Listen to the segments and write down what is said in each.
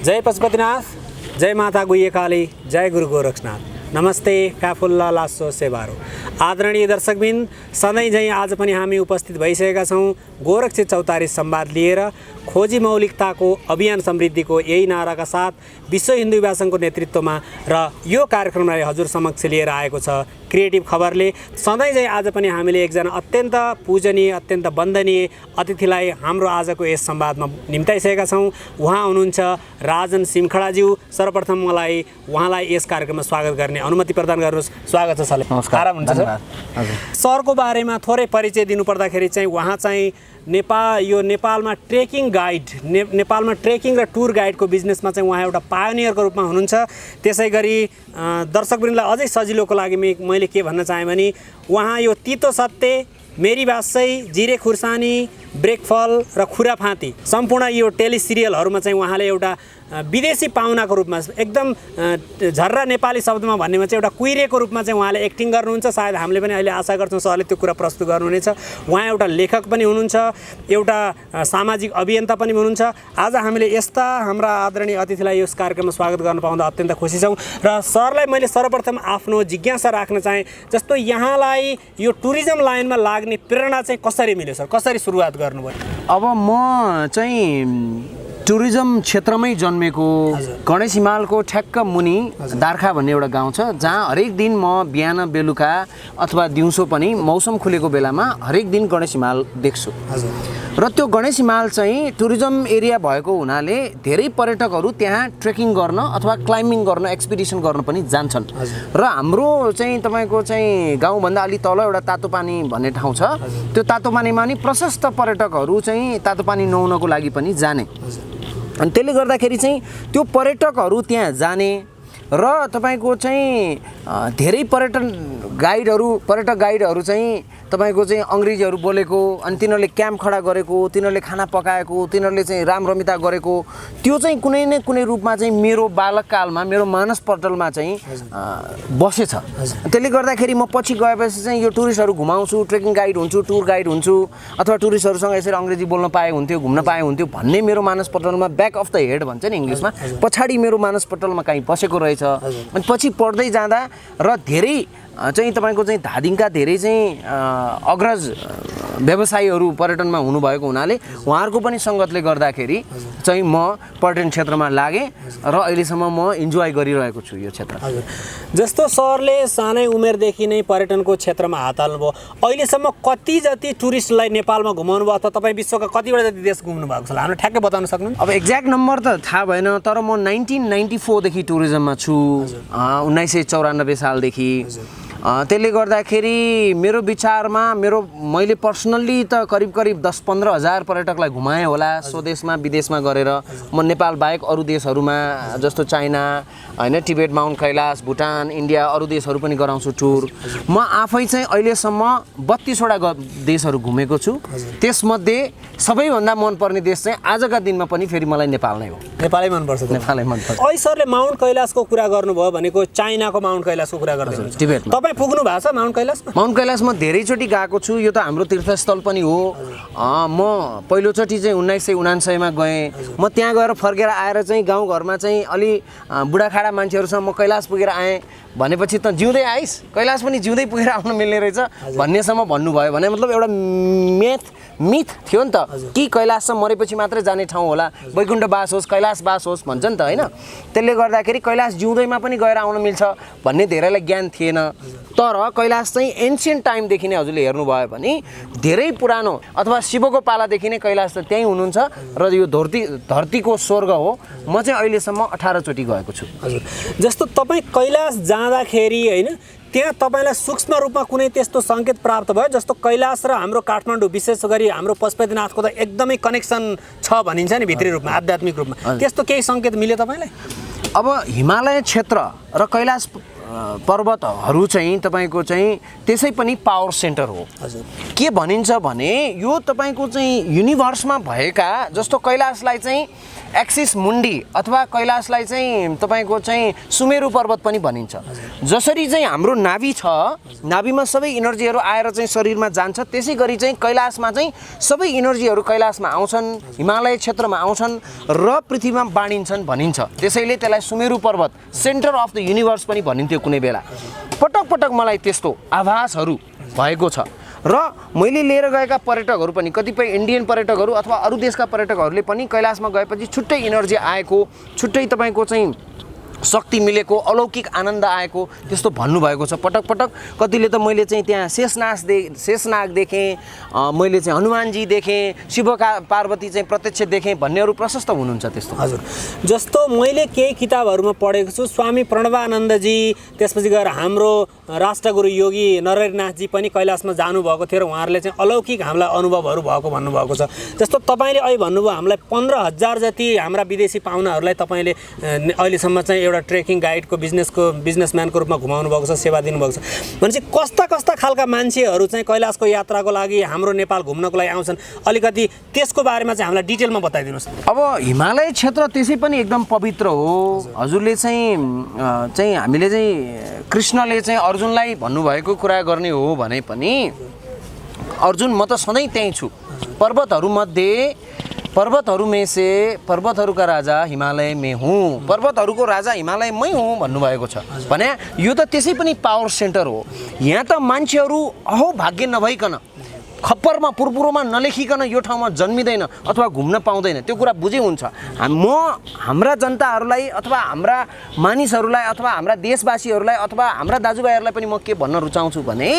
जय पशुपतिनाथ, जय माता गुह्यकाली, जय गुरु गोरक्षनाथ। नमस्ते, काफुल्ला लासो सेवारो। आदरणीय दर्शकबिन, सधैँ झैँ आज पनि हामी उपस्थित भइसकेका छौँ गोरक्षित चौतारी संवाद लिएर। खोजी मौलिकताको अभियान समृद्धिको यही नाराका साथ विश्व हिन्दू युवा सङ्घको नेतृत्वमा र यो कार्यक्रमलाई हजुर समक्ष लिएर आएको छ क्रिएटिभ खबरले। सधैँ झैँ आज पनि हामीले एकजना अत्यन्त पूजनीय, अत्यन्त वन्दनीय अतिथिलाई हाम्रो आजको यस संवादमा निम्ताइसकेका छौँ। उहाँ हुनुहुन्छ राजन सिमखडाज्यू। सर्वप्रथम मलाई उहाँलाई यस कार्यक्रममा स्वागत गर्ने अनुमति प्रदान गर्नुहोस्। स्वागत छ सरले। नमस्कार। आराम हुन्छ सर? सरको बारेमा थोरै परिचय दिनुपर्दाखेरि चाहिँ उहाँ चाहिँ नेपालमा ट्रेकिङ गाइड, नेपालमा ट्रेकिङ र टुर गाइडको बिजनेसमा चाहिँ उहाँ एउटा पायोनियरको रूपमा हुनुहुन्छ। त्यसै गरी दर्शकवृन्दलाई अझै सजिलोको लागि मैले के भन्न चाहेँ भने उहाँ यो तितो सत्य, मेरी बासै, जिरे खुर्सानी, ब्रेकफल र खुराफाँती सम्पूर्ण यो टेलिसिरियलहरूमा चाहिँ उहाँले एउटा विदेशी पाहुनाको रूपमा एकदम झर्रा नेपाली शब्दमा भन्नेमा चाहिँ एउटा कुइरेको रूपमा चाहिँ उहाँले एक्टिङ गर्नुहुन्छ। सायद हामीले पनि अहिले आशा गर्छौँ सरले त्यो कुरा प्रस्तुत गर्नुहुनेछ। उहाँ एउटा लेखक पनि हुनुहुन्छ, एउटा सामाजिक अभियन्ता पनि हुनुहुन्छ। आज हामीले यस्ता हाम्रा आदरणीय अतिथिलाई यस कार्यक्रममा स्वागत गर्न पाउँदा अत्यन्त खुसी छौँ। र सरलाई मैले सर्वप्रथम आफ्नो जिज्ञासा राख्न चाहेँ, जस्तो यहाँलाई यो टुरिज्म लाइनमा लाग्ने प्रेरणा चाहिँ कसरी मिल्यो सर? कसरी सुरुवात गर्नुभयो? अब म चाहिँ टुरिज्म क्षेत्रमै जन्मेको, गणेश हिमालको ठ्याक्क मुनि दार्खा भन्ने एउटा गाउँ छ, जहाँ हरेक दिन म बिहान बेलुका अथवा दिउँसो पनि मौसम खुलेको बेलामा हरेक दिन गणेश हिमाल देख्छु। र त्यो गणेश हिमाल चाहिँ टुरिज्म एरिया भएको हुनाले धेरै पर्यटकहरू त्यहाँ ट्रेकिङ गर्न अथवा क्लाइम्बिङ गर्न, एक्सपिडिसन गर्न पनि जान्छन्। र हाम्रो चाहिँ तपाईँको चाहिँ गाउँभन्दा अलि तल एउटा तातो पानी भन्ने ठाउँ छ। त्यो तातो पानीमा नि प्रशस्त पर्यटकहरू चाहिँ तातो पानी नुहाउनको लागि पनि जाने। अनि त्यसले गर्दाखेरि चाहिँ त्यो पर्यटकहरू त्यहाँ जाने र तपाईँको चाहिँ धेरै पर्यटक गाइडहरू चाहिँ तपाईँको चाहिँ अङ्ग्रेजीहरू बोलेको, अनि तिनीहरूले क्याम्प खडा गरेको, तिनीहरूले खाना पकाएको, तिनीहरूले चाहिँ रामरमिता गरेको, त्यो चाहिँ कुनै न कुनै रूपमा चाहिँ मेरो बालककालमा मेरो मानसपटलमा चाहिँ बसेछ। त्यसले गर्दाखेरि म पछि गएपछि चाहिँ यो टुरिस्टहरू घुमाउँछु, ट्रेकिङ गाइड हुन्छु, टुर गाइड हुन्छु, अथवा टुरिस्टहरूसँग यसरी अङ्ग्रेजी बोल्न पाए हुन्थ्यो, घुम्न पाए हुन्थ्यो भन्ने मेरो मानसपटलमा ब्याक अफ द हेड भन्छ नि इङ्ग्लिसमा, पछाडि मेरो मानसपटलमा कहीँ बसेको रहेछ। अनि पछि पढ्दै जाँदा र धेरै चाहिँ तपाईँको चाहिँ धादिङका धेरै चाहिँ अग्रज व्यवसायीहरू पर्यटनमा हुनुभएको हुनाले उहाँहरूको पनि सङ्गतले गर्दाखेरि चाहिँ म पर्यटन क्षेत्रमा लागेँ र अहिलेसम्म म इन्जोय गरिरहेको छु यो क्षेत्र। जस्तो सरले सानै उमेरदेखि नै पर्यटनको क्षेत्रमा हात हाल्नुभयो, अहिलेसम्म कति जति टुरिस्टलाई नेपालमा घुमाउनु भयो अथवा तपाईँ विश्वका कतिवटा जति देश घुम्नु भएको छ हाम्रो ठ्याक्कै बताउन सक्नुहुन्छ? अब एक्ज्याक्ट नम्बर त थाहा भएन, तर म 1994 देखि टुरिज्ममा छु, 1994 सालदेखि। त्यसले गर्दाखेरि मेरो विचारमा मैले पर्सनल्ली त करिब 10-15 हजार पर्यटकलाई घुमाएँ होला, स्वदेशमा विदेशमा गरेर। म नेपाल बाहेक अरू देशहरूमा जस्तो चाइना होइन, Tibet, Mount Kailash, Bhutan, India, अरू देशहरू पनि गराउँछु टुर। म आफै चाहिँ अहिलेसम्म 32वटा देशहरू घुमेको छु। त्यसमध्ये सबैभन्दा मनपर्ने देश चाहिँ आजका दिनमा पनि फेरि मलाई नेपाल नै हो। नेपालै मनपर्छ? नेपालै मनपर्छ। अहिले सरले माउन्ट कैलाशको कुरा गर्नुभयो भनेको चाइनाको माउन्ट कैलाशको कुरा गर्दै हुनुहुन्छ। टिबेटमा तपाईँ पुग्नु भएको छ माउन्ट कैलाशमा? माउन्ट कैलाशमा धेरैचोटि गएको छु। यो त हाम्रो तीर्थस्थल पनि हो। म पहिलोचोटि चाहिँ 1999 मा गएँ। म त्यहाँ गएर फर्केर आएर चाहिँ गाउँघरमा चाहिँ अलि बुढाखाडा मान्छेहरूसँग म कैलाश पुगेर आएँ भनेपछि त जिउँदै आइस, कैलाश पनि जिउँदै पुगेर आउन मिल्ने रहेछ भन्नेसम्म भन्नुभयो। भने मतलब एउटा मिथ थियो नि त कि कैलाश चाहिँ मरेपछि मात्रै जाने ठाउँ होला, वैकुण्ठ बास होस्, कैलाश बास होस् भन्छ नि त होइन। त्यसले गर्दाखेरि कैलाश जिउँदैमा पनि गएर आउन मिल्छ भन्ने धेरैलाई ज्ञान थिएन। तर कैलाश चाहिँ एन्सियन्ट टाइमदेखि नै हजुरले हेर्नुभयो भने धेरै पुरानो अथवा शिवको पालादेखि नै कैलाश त त्यहीँ हुनुहुन्छ र यो धरतीको स्वर्ग हो। म चाहिँ अहिलेसम्म 18 चोटि गएको छु। हजुर, जस्तो तपाईँ कैलाश जाँदाखेरि होइन, त्यहाँ तपाईँलाई सूक्ष्म रूपमा कुनै त्यस्तो सङ्केत प्राप्त भयो? जस्तो कैलाश र हाम्रो काठमाडौँ, विशेष गरी हाम्रो पशुपतिनाथको त एकदमै कनेक्सन छ भनिन्छ नि भित्री रूपमा, आध्यात्मिक रूपमा, त्यस्तो केही सङ्केत मिल्यो तपाईँलाई? अब हिमालय क्षेत्र र कैलाश पर्वतहरू चाहिँ तपाईँको चाहिँ त्यसै पनि पावर सेन्टर हो। के भनिन्छ भने यो तपाईँको चाहिँ युनिभर्समा भएका जस्तो कैलाशलाई चाहिँ एक्सिस मुन्डी अथवा कैलाशलाई चाहिँ तपाईँको चाहिँ सुमेरु पर्वत पनि भनिन्छ। जसरी चाहिँ हाम्रो नाभि छ, नाभिमा सबै इनर्जीहरू आएर चाहिँ शरीरमा जान्छ, त्यसै गरी चाहिँ कैलाशमा चाहिँ सबै इनर्जीहरू कैलाशमा आउँछन्, हिमालय क्षेत्रमा आउँछन् र पृथ्वीमा बाँडिन्छन् भनिन्छ। त्यसैले त्यसलाई सुमेरु पर्वत, सेन्टर अफ द युनिभर्स पनि भनिन्थ्यो कुनै बेला। पटक पटक मलाई त्यस्तो आभासहरू भएको छ र मैले लिएर गएका पर्यटकहरू पनि कतिपय इन्डियन पर्यटकहरू अथवा अरू देशका पर्यटकहरूले पनि कैलाशमा गएपछि छुट्टै इनर्जी आएको, छुट्टै तपाईँको चाहिँ शक्ति मिलेको, अलौकिक आनन्द आएको त्यस्तो भन्नुभएको छ पटक पटक। कतिले त मैले चाहिँ त्यहाँ शेषनाग देखेँ, मैले चाहिँ हनुमानजी देखेँ, शिव पार्वती चाहिँ प्रत्यक्ष देखेँ भन्नेहरू प्रशस्त हुनुहुन्छ त्यस्तो। हजुर, जस्तो मैले केही किताबहरूमा पढेको छु, स्वामी प्रणवानन्दजी, त्यसपछि गएर हाम्रो राष्ट्रगुरु योगी नरहरिनाथजी पनि कैलाशमा जानुभएको थियो र उहाँहरूले चाहिँ अलौकिक हामीलाई अनुभवहरू भएको भन्नुभएको छ। जस्तो तपाईँले अहिले भन्नुभयो हामीलाई 15,000 जति हाम्रा विदेशी पाहुनाहरूलाई तपाईँले अहिलेसम्म चाहिँ एउटा ट्रेकिङ गाइडको बिजनेसम्यानको रूपमा घुमाउनु भएको छ, सेवा दिनुभएको छ। भनेपछि कस्ता कस्ता खालका मान्छेहरू चाहिँ कैलाशको यात्राको लागि हाम्रो नेपाल घुम्नको लागि आउँछन्, अलिकति त्यसको बारेमा चाहिँ हामीलाई डिटेलमा बताइदिनुहोस्। अब हिमालय क्षेत्र त्यसै पनि एकदम पवित्र हो। हजुरले चाहिँ हामीले चाहिँ कृष्णले चाहिँ अर्जुनलाई भन्नुभएको कुरा गर्ने हो भने पनि अर्जुन म त सधैँ त्यहीँ छु, पर्वतहरू में से पर्वतहरूका राजा हिमालय में हुँ, पर्वतहरूको राजा हिमालय मै हुँ भन्नुभएको छ भने यो त त्यसै पनि पावर सेन्टर हो। यहाँ त मान्छेहरू अहो भाग्य नभइकन खप्परमा पुरपुरोमा नलेखिकन यो ठाउँमा जन्मिँदैन अथवा घुम्न पाउँदैन, त्यो कुरा बुझे हुन्छ। म हाम्रा जनताहरूलाई अथवा हाम्रा मानिसहरूलाई अथवा हाम्रा देशवासीहरूलाई अथवा हाम्रा दाजुभाइहरूलाई पनि म के भन्न रुचाउँछु भने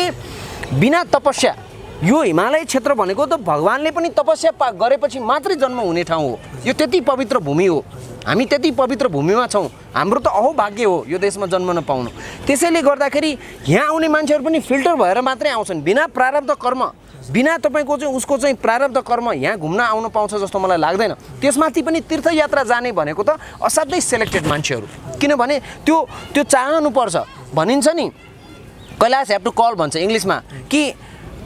बिना तपस्या यो हिमालय क्षेत्र भनेको त भगवानले पनि तपस्या गरेपछि मात्रै जन्म हुने ठाउँ हो। यो त्यति पवित्र भूमि हो, हामी त्यति पवित्र भूमिमा छौँ, हाम्रो त अहो भाग्य हो यो देशमा जन्म नपाउनु। त्यसैले गर्दाखेरि यहाँ आउने मान्छेहरू पनि फिल्टर भएर मात्रै आउँछन्, बिना प्रारब्ध कर्म, बिना तपाईँको चाहिँ उसको चाहिँ प्रारब्ध कर्म यहाँ घुम्न आउनु पाउँछ जस्तो मलाई लाग्दैन। त्यसमाथि पनि तीर्थयात्रा जाने भनेको त असाध्यै सेलेक्टेड मान्छेहरू, किनभने त्यो चाहनुपर्छ। भनिन्छ नि कैलाश हेभ टु कल भन्छ इङ्ग्लिसमा, कि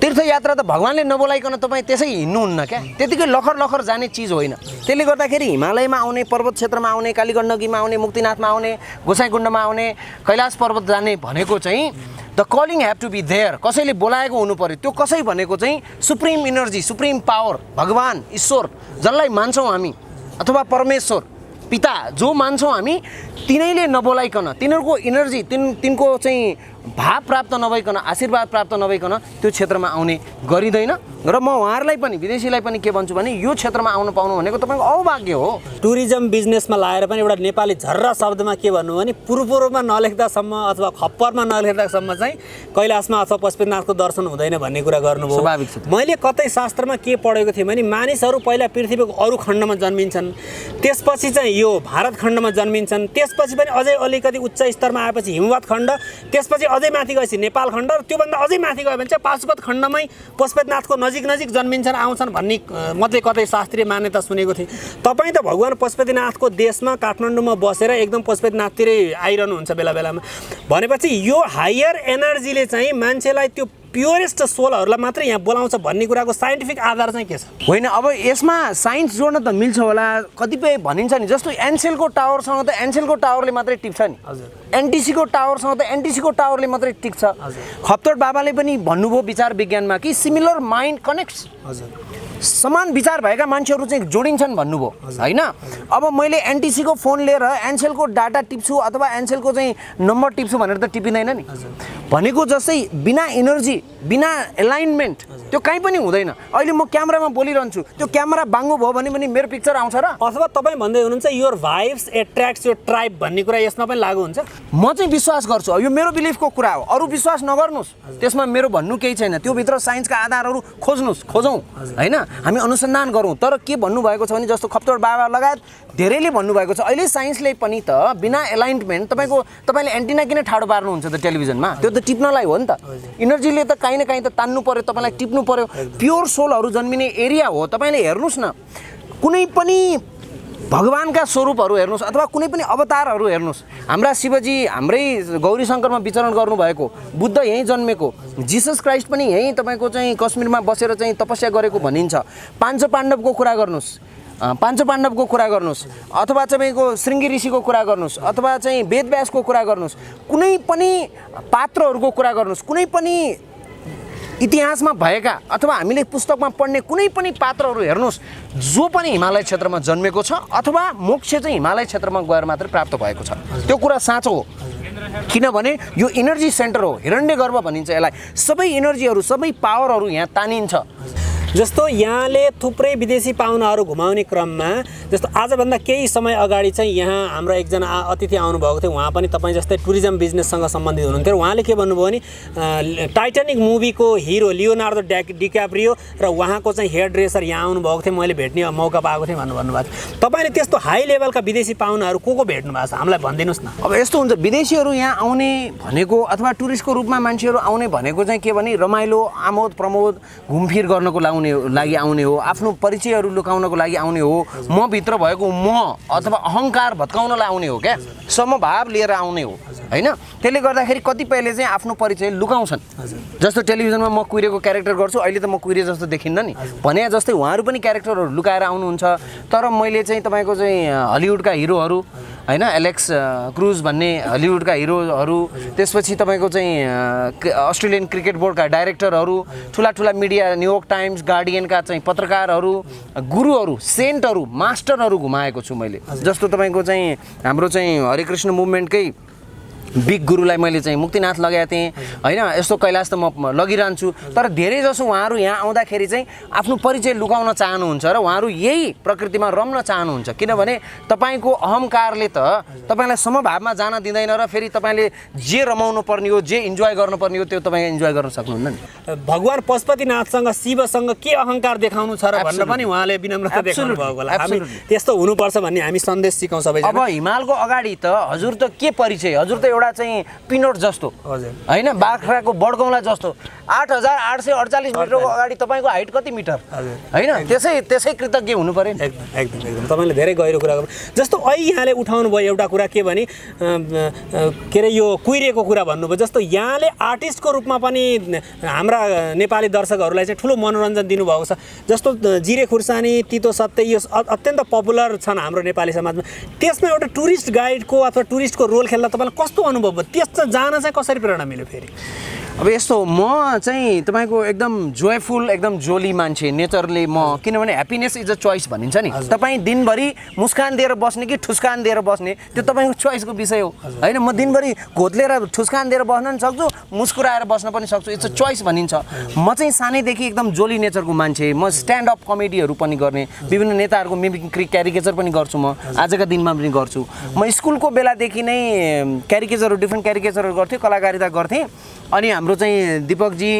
तीर्थयात्रा त भगवानले नबोलाइकन तपाईँ त्यसै हिँड्नुहुन्न क्या, त्यतिकै लखर जाने चिज होइन। त्यसले गर्दाखेरि हिमालयमा आउने, पर्वत क्षेत्रमा आउने, कालीगण्डकीमा आउने, मुक्तिनाथमा आउने, गोसाइँकुण्डमा आउने, कैलाश पर्वत जाने भनेको चाहिँ the calling have to be there, कसैले बोलाएको हुनु पर्यो। त्यो कसै भनेको चाहिँ सुप्रिम इनर्जी, सुप्रिम पावर, भगवान, ईश्वर जसलाई मान्छौँ हामी अथवा परमेश्वर पिता जो मान्छौँ हामी, तिनैले नबोलाइकन, तिनीहरूको इनर्जी, तिनको चाहिँ भाव प्राप्त नभइकन, आशीर्वाद प्राप्त नभइकन त्यो क्षेत्रमा आउने गरिँदैन। र म उहाँहरूलाई पनि, विदेशीलाई पनि के भन्छु भने यो क्षेत्रमा आउनु पाउनु भनेको तपाईँको अभाग्य हो। टुरिज्म बिजनेसमा लाएर पनि एउटा नेपाली झर्रा शब्दमा के भन्नु भने पुरपुरोमा नलेख्दासम्म अथवा खप्परमा नलेख्दासम्म चाहिँ कैलाशमा अथवा पशुपतिनाथको दर्शन हुँदैन भन्ने कुरा गर्नुभयो। स्वाभाविक छ। मैले कतै शास्त्रमा के पढेको थिएँ भने मानिसहरू पहिला पृथ्वीको अरू खण्डमा जन्मिन्छन्, त्यसपछि चाहिँ यो भारत खण्डमा जन्मिन्छन्, त्यसपछि पनि अझै अलिकति उच्च स्तरमा आएपछि हिमवत खण्ड, त्यसपछि अझै माथि गएपछि नेपाल खण्ड, र त्योभन्दा अझै माथि गयो भने चाहिँ पाशुपत खण्डमै पशुपतिनाथको नजिक जन्मिन्छन्, आउँछन् भन्ने मात्रै कतै शास्त्रीय मान्यता सुनेको थिएँ। तपाईँ त भगवान पशुपतिनाथको देशमा काठमाडौँमा बसेर एकदम पशुपतिनाथतिरै आइरहनुहुन्छ बेला बेलामा, भनेपछि यो हायर एनर्जीले चाहिँ मान्छेलाई त्यो प्योरेस्ट सोलहरूलाई मात्रै यहाँ बोलाउँछ भन्ने कुराको साइन्टिफिक आधार चाहिँ के छ? होइन, अब यसमा साइन्स जोड्न त मिल्छ होला। कतिपय भनिन्छ नि, जस्तो एनसेलको टावरसँग त एनसेलको टावरले मात्रै टिक्छ नि, एनटिसीको टावरसँग त एनटिसीको टावरले मात्रै टिक्छ। खप्तड बाबाले पनि भन्नुभयो विचार विज्ञानमा कि सिमिलर माइन्ड कनेक्ट्स, समान विचार भएका मान्छेहरू चाहिँ जोडिन्छन् भन्नुभयो होइन। अब मैले एनटिसीको फोन लिएर एनसेलको डाटा टिप्छु अथवा एनसेलको चाहिँ नम्बर टिप्छु भनेर त टिपिँदैन नि। भनेको जस्तै बिना इनर्जी, बिना एलाइनमेन्ट त्यो कहीँ पनि हुँदैन। अहिले म क्यामेरामा बोलिरहन्छु, त्यो क्यामेरा बाङ्गो भयो भने पनि मेरो पिक्चर आउँछ र? अथवा तपाईँ भन्दै हुनुहुन्छ your vibes attracts your tribe भन्ने कुरा यसमा पनि लागु हुन्छ? म चाहिँ विश्वास गर्छु, यो मेरो बिलिफको कुरा हो, अरू विश्वास नगर्नुहोस्, त्यसमा मेरो भन्नु केही छैन। त्योभित्र साइन्सका आधारहरू खोजौँ होइन, हामी अनुसन्धान गरौँ। तर के भन्नुभएको छ भने जस्तो खप्तड बाबा लगायत धेरैले भन्नुभएको छ, अहिले साइन्सले पनि त बिना एलाइनमेन्ट तपाईँले एन्टिना किन ठाडो पार्नुहुन्छ त टेलिभिजनमा? त्यो त टिप्नलाई हो नि त। इनर्जीले त काहीँ न काहीँ त तान्नु पर्यो, तपाईँलाई टिप्नु पर्यो। प्योर सोलहरू जन्मिने एरिया हो। तपाईँले हेर्नुहोस् न, कुनै पनि भगवानका स्वरूपहरू हेर्नुहोस् अथवा कुनै पनि अवतारहरू हेर्नुहोस्, हाम्रा शिवजी हाम्रै गौरी शङ्करमा विचरण गर्नुभएको, बुद्ध यहीँ जन्मेको, जिसस क्राइस्ट पनि यहीँ तपाईँको चाहिँ कश्मीरमा बसेर चाहिँ तपस्या गरेको भनिन्छ। पाँच पाण्डवको कुरा गर्नुहोस्, अथवा तपाईँको श्रृङ्गी ऋषिको कुरा गर्नुहोस्, अथवा चाहिँ वेदव्यासको कुरा गर्नुहोस्, कुनै पनि पात्रहरूको कुरा गर्नुहोस्, कुनै पनि इतिहासमा भएका अथवा हामीले पुस्तकमा पढ्ने कुनै पनि पात्रहरू हेर्नुहोस्, जो पनि हिमालय क्षेत्रमा जन्मेको छ अथवा मोक्ष चाहिँ हिमालय क्षेत्रमा गएर मात्रै प्राप्त भएको छ। त्यो कुरा साँचो हो, किनभने यो इनर्जी सेन्टर हो, हिरण्यगर्भ भनिन्छ यसलाई। सबै इनर्जीहरू, सबै पावरहरू यहाँ तानिन्छ। जस्तो यहाँले थुप्रै विदेशी पाहुनाहरू घुमाउने क्रममा, जस्तो आजभन्दा केही समय अगाडि चाहिँ यहाँ हाम्रो एकजना अतिथि आउनुभएको थियो, उहाँ पनि तपाईँ जस्तै टुरिज्म बिजनेससँग सम्बन्धित हुनुहुन्थ्यो। उहाँले के भन्नुभयो भने टाइटानिक मुभीको हिरो लियोनार्डो डिकाप्रियो र उहाँको चाहिँ हेयर ड्रेसर यहाँ आउनुभएको थियो, मैले भेट्ने मौका पाएको थिएँ भन्नुभएको थियो। तपाईँले त्यस्तो हाई लेभलका विदेशी पाहुनाहरू को भेट्नु भएको छ, हामीलाई भनिदिनुहोस् न। अब यस्तो हुन्छ, विदेशीहरू यहाँ आउने भनेको अथवा टुरिस्टको रूपमा मान्छेहरू आउने भनेको चाहिँ के भने रमाइलो, आमोद प्रमोद, घुमफिर गर्नको लागि आउने हो, आफ्नो परिचयहरू लुकाउनको लागि आउने हो, म भित्र भएको म अथवा अहङ्कार भत्काउनलाई आउने हो, क्या समभाव लिएर आउने हो हैन। त्यसले गर्दाखेरि कतिपयले चाहिँ आफ्नो परिचय लुकाउँछन्। जस्तो टेलिभिजनमा म कुइरेको क्यारेक्टर गर्छु, अहिले त म कुइरे जस्तो देखिन्न नि भने जस्तै उहाँहरू पनि क्यारेक्टरहरू लुकाएर आउनुहुन्छ। तर मैले चाहिँ तपाईँको चाहिँ हलिउडका हिरोहरू हैन, एलेक्स क्रुज भन्ने हलिउडका हिरोहरू, त्यसपछि तपाईँको चाहिँ अस्ट्रेलियन क्रिकेट बोर्डका डाइरेक्टरहरू, ठुला ठुला मिडिया, न्युयोर्क टाइम्स, गार्डियनका चाहिँ पत्रकारहरू, गुरुहरू, सेन्टहरू, मास्टरहरू घुमाएको छु मैले। जस्तो तपाईँको चाहिँ हाम्रो चाहिँ हरे कृष्ण मुभमेन्टकै बिग गुरुलाई मैले चाहिँ मुक्तिनाथ लगाएको थिएँ हैन, यस्तो कैलाश त म लगिरहन्छु। तर धेरै जसो उहाँहरू यहाँ आउँदाखेरि चाहिँ आफ्नो परिचय लुकाउन चाहनुहुन्छ र उहाँहरू यही प्रकृतिमा रम्न चाहनुहुन्छ, किनभने तपाईँको अहङ्कारले त तपाईँलाई समभावमा जान दिँदैन र फेरि तपाईँले जे रमाउनु पर्ने हो, जे इन्जोय गर्नुपर्ने हो, त्यो तपाईँ इन्जोय गर्न सक्नुहुन्न नि। भगवान पशुपतिनाथसँग शिवसँग के अहङ्कार देखाउनु छ र भनेर पनि उहाँले विनम्रता देखाउनु भएको होला। हामी त्यस्तो हुनुपर्छ भन्ने हामी सन्देश सिकाउँ सबैजना। अब हिमालको अगाडि त हजुर त के परिचय, हजुर त एउटा चाहिँ पिनोट जस्तो हैन, बाख्राको बडगौला जस्तो 8848 मिटरको अगाडि तपाईँको हाइट कति मिटर हैन, त्यसै कृतज्ञ हुनु पर्यो नि। एकदम तपाईँले धेरै गहिरो कुरा गर्नु। जस्तो अहिले यहाँले उठाउनु भयो एउटा कुरा के भने के अरे यो कुइरेको कुरा भन्नुभयो। जस्तो यहाँले आर्टिस्टको रूपमा पनि हाम्रा नेपाली दर्शकहरूलाई चाहिँ ठुलो मनोरञ्जन दिनुभएको छ। जस्तो जिरे खुर्सानी, तितो सत्य, यो अत्यन्त पपुलर छन् हाम्रो नेपाली समाजमा। त्यसमा एउटा टुरिस्ट गाइडको अथवा टुरिस्टको रोल खेल्दा तपाईँलाई कस्तो अनुभव भयो, त्यस जान चाहिँ कसरी प्रेरणा मिल्यो फेरि? अब यस्तो म चाहिँ तपाईँको एकदम जोयफुल, एकदम जोली मान्छे नेचरले म, किनभने ह्याप्पिनेस इज अ चोइस भनिन्छ नि। तपाईँ दिनभरि मुस्कान दिएर बस्ने कि ठुस्कान दिएर बस्ने, त्यो तपाईँको चोइसको विषय हो हैन। म दिनभरि घोत्लेर ठुस्कान दिएर बस्न पनि सक्छु, मुस्कुराएर बस्न पनि सक्छु, इट्स अ चोइस भनिन्छ। म चाहिँ सानैदेखि एकदम जोली नेचरको मान्छे। म स्ट्यान्डअप कमेडीहरू पनि गर्ने, विभिन्न नेताहरूको मिमिक्री क्यारिकेचर पनि गर्छु, म आजका दिनमा पनि गर्छु। म स्कुलको बेलादेखि नै क्यारिकेचरहरू, डिफ्रेन्ट क्यारिकेचरहरू गर्थेँ, कलाकारिता गर्थेँ। अनि हाम्रो चाहिँ दिपकजी,